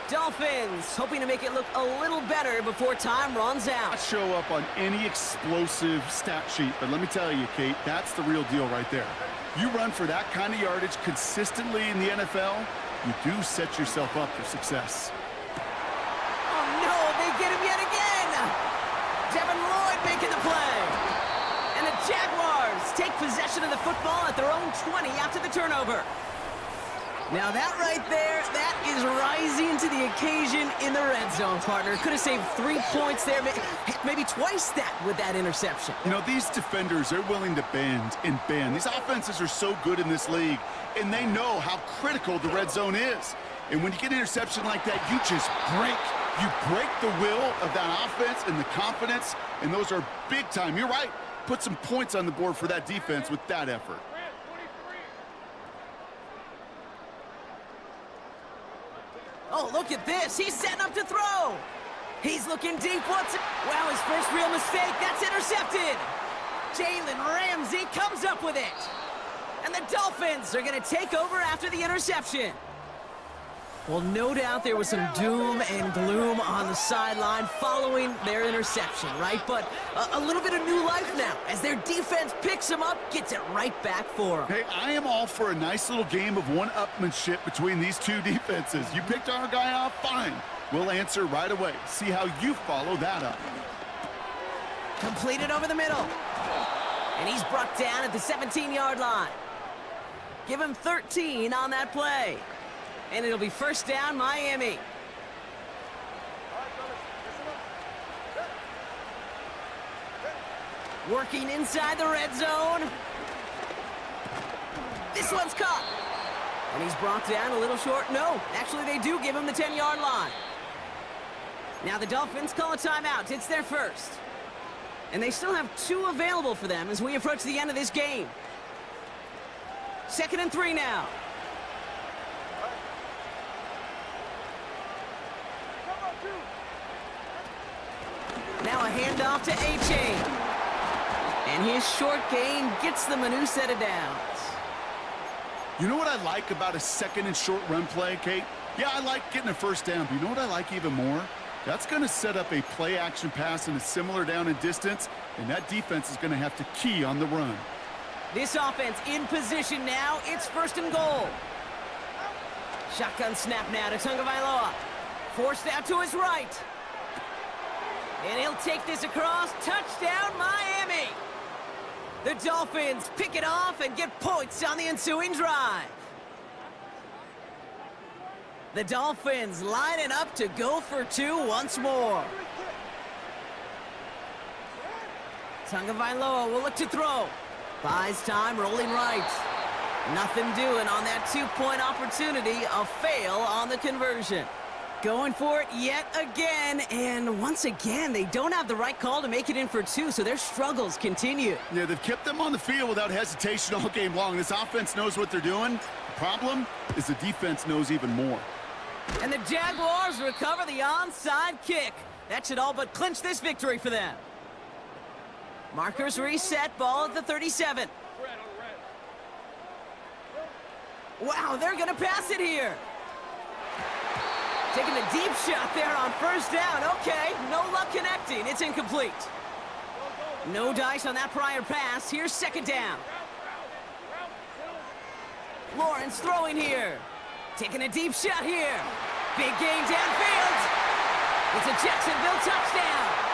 Dolphins hoping to make it look a little better before time runs out. Not show up on any explosive stat sheet, but let me tell you, Kate, that's the real deal right there. You run for that kind of yardage consistently in the NFL, you do set yourself up for success. Oh no, they get him yet again! Devin Lloyd making the play. And the Jaguars take possession of the football at their own 20 after the turnover. Now that right there, that is rising to the occasion in the red zone, partner. Could have saved 3 points there, maybe twice that with that interception. You know, these defenders, they're willing to bend and bend. These offenses are so good in this league, and they know how critical the red zone is. And when you get an interception like that, you just break. You break the will of that offense and the confidence, and those are big time. You're right. Put some points on the board for that defense with that effort. Oh, look at this. He's setting up to throw. He's looking deep. Wow, his first real mistake. That's intercepted. Jalen Ramsey comes up with it. And the Dolphins are going to take over after the interception. Well, no doubt there was some doom and gloom on the sideline following their interception, right? But a little bit of new life now as their defense picks them up, gets it right back for them. Hey, I am all for a nice little game of one-upmanship between these two defenses. You picked our guy off, fine. We'll answer right away. See how you follow that up. Completed over the middle. And he's brought down at the 17-yard line. Give him 13 on that play. And it'll be first down, Miami. Working inside the red zone. This one's caught. And he's brought down a little short. No, actually they do give him the 10-yard line. Now the Dolphins call a timeout. It's their first. And they still have 2 available for them as we approach the end of this game. 2nd and 3 now. Now a handoff to A-Chain. And his short gain gets them a new set of downs. You know what I like about a 2nd and short run play, Kate? Yeah, I like getting a first down, but you know what I like even more? That's going to set up a play-action pass in a similar down and distance, and that defense is going to have to key on the run. This offense in position now. It's 1st and goal. Shotgun snap now to Tagovailoa. Forced out to his right. And he'll take this across. Touchdown, Miami. The Dolphins pick it off and get points on the ensuing drive. The Dolphins lining up to go for 2 once more. Tagovailoa will look to throw. Buys time, rolling right. Nothing doing on that 2-point opportunity. A fail on the conversion. Going for it yet again, and once again, they don't have the right call to make it in for 2, so their struggles continue. Yeah, they've kept them on the field without hesitation all game long. This offense knows what they're doing. The problem is the defense knows even more. And the Jaguars recover the onside kick. That should all but clinch this victory for them. Markers reset, ball at the 37. Wow, they're going to pass it here. Taking a deep shot there on first down. Okay, no luck connecting. It's incomplete. No dice on that prior pass. Here's 2nd down. Lawrence throwing here. Taking a deep shot here. Big gain downfield. It's a Jacksonville touchdown.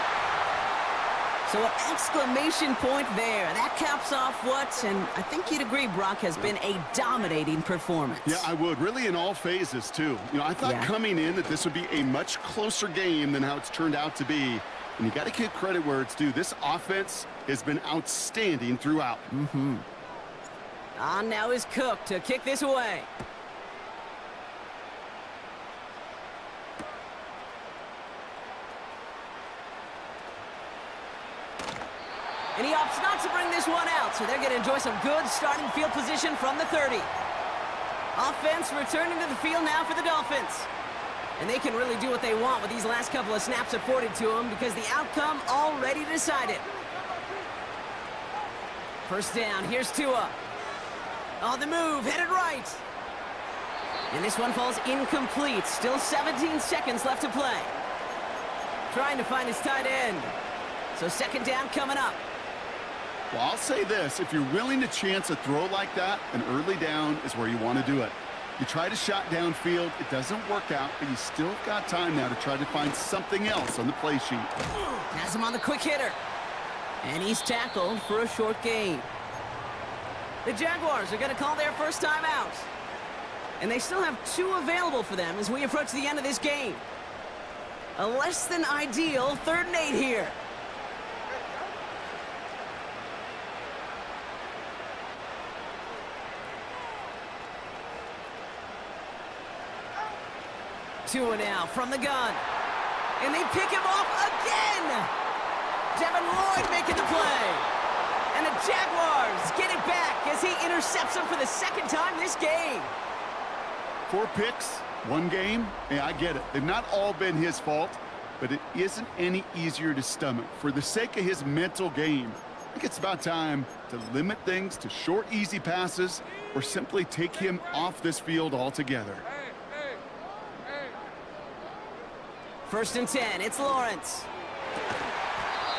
So an exclamation point there. That caps off what, and I think you'd agree, Brock, has been a dominating performance. Yeah, I would. Really in all phases, too. You know, I thought coming in that this would be a much closer game than how it's turned out to be. And you got to give credit where it's due. This offense has been outstanding throughout. On now is Cook to kick this away. And he opts not to bring this one out, so they're going to enjoy some good starting field position from the 30. Offense returning to the field now for the Dolphins. And they can really do what they want with these last couple of snaps afforded to them because the outcome already decided. First down, here's Tua. On the move, headed right. And this one falls incomplete. Still 17 seconds left to play. Trying to find his tight end. So 2nd down coming up. Well, I'll say this. If you're willing to chance a throw like that, an early down is where you want to do it. You try to shot downfield. It doesn't work out, but you still got time now to try to find something else on the play sheet. Has him on the quick hitter. And he's tackled for a short gain. The Jaguars are going to call their first time out. And they still have 2 available for them as we approach the end of this game. A less than ideal 3rd and 8 here. Tua now from the gun. And they pick him off again. Devin Lloyd making the play. And the Jaguars get it back as he intercepts him for the 2nd time this game. 4 picks, 1 game. Yeah, I get it. They've not all been his fault, but it isn't any easier to stomach. For the sake of his mental game, I think it's about time to limit things to short, easy passes or simply take him off this field altogether. First and 10, it's Lawrence.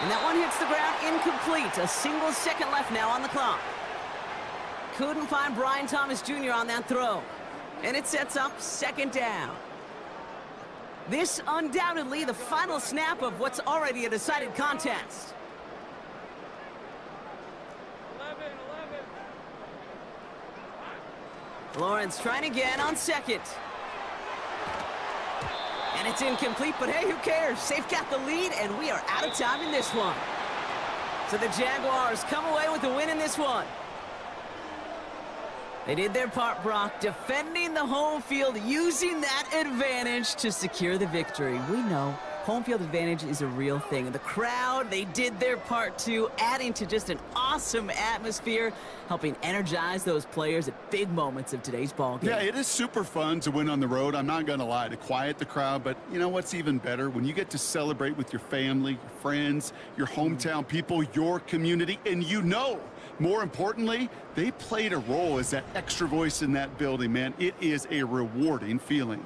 And that one hits the ground incomplete. A single second left now on the clock. Couldn't find Brian Thomas Jr. on that throw. And it sets up second down. This undoubtedly the final snap of what's already a decided contest. 11. Lawrence trying again on second. And it's incomplete, but hey, who cares? They've got the lead, and we are out of time in this one. So the Jaguars come away with the win in this one. They did their part, Brock, defending the home field, using that advantage to secure the victory. We know home field advantage is a real thing. And the crowd, they did their part too, adding to just an awesome atmosphere, helping energize those players at big moments of today's ball game. Yeah, it is super fun to win on the road. I'm not going to lie, to quiet the crowd. But you know what's even better? When you get to celebrate with your family, your friends, your hometown people, your community, and you know, more importantly, they played a role as that extra voice in that building, man. It is a rewarding feeling.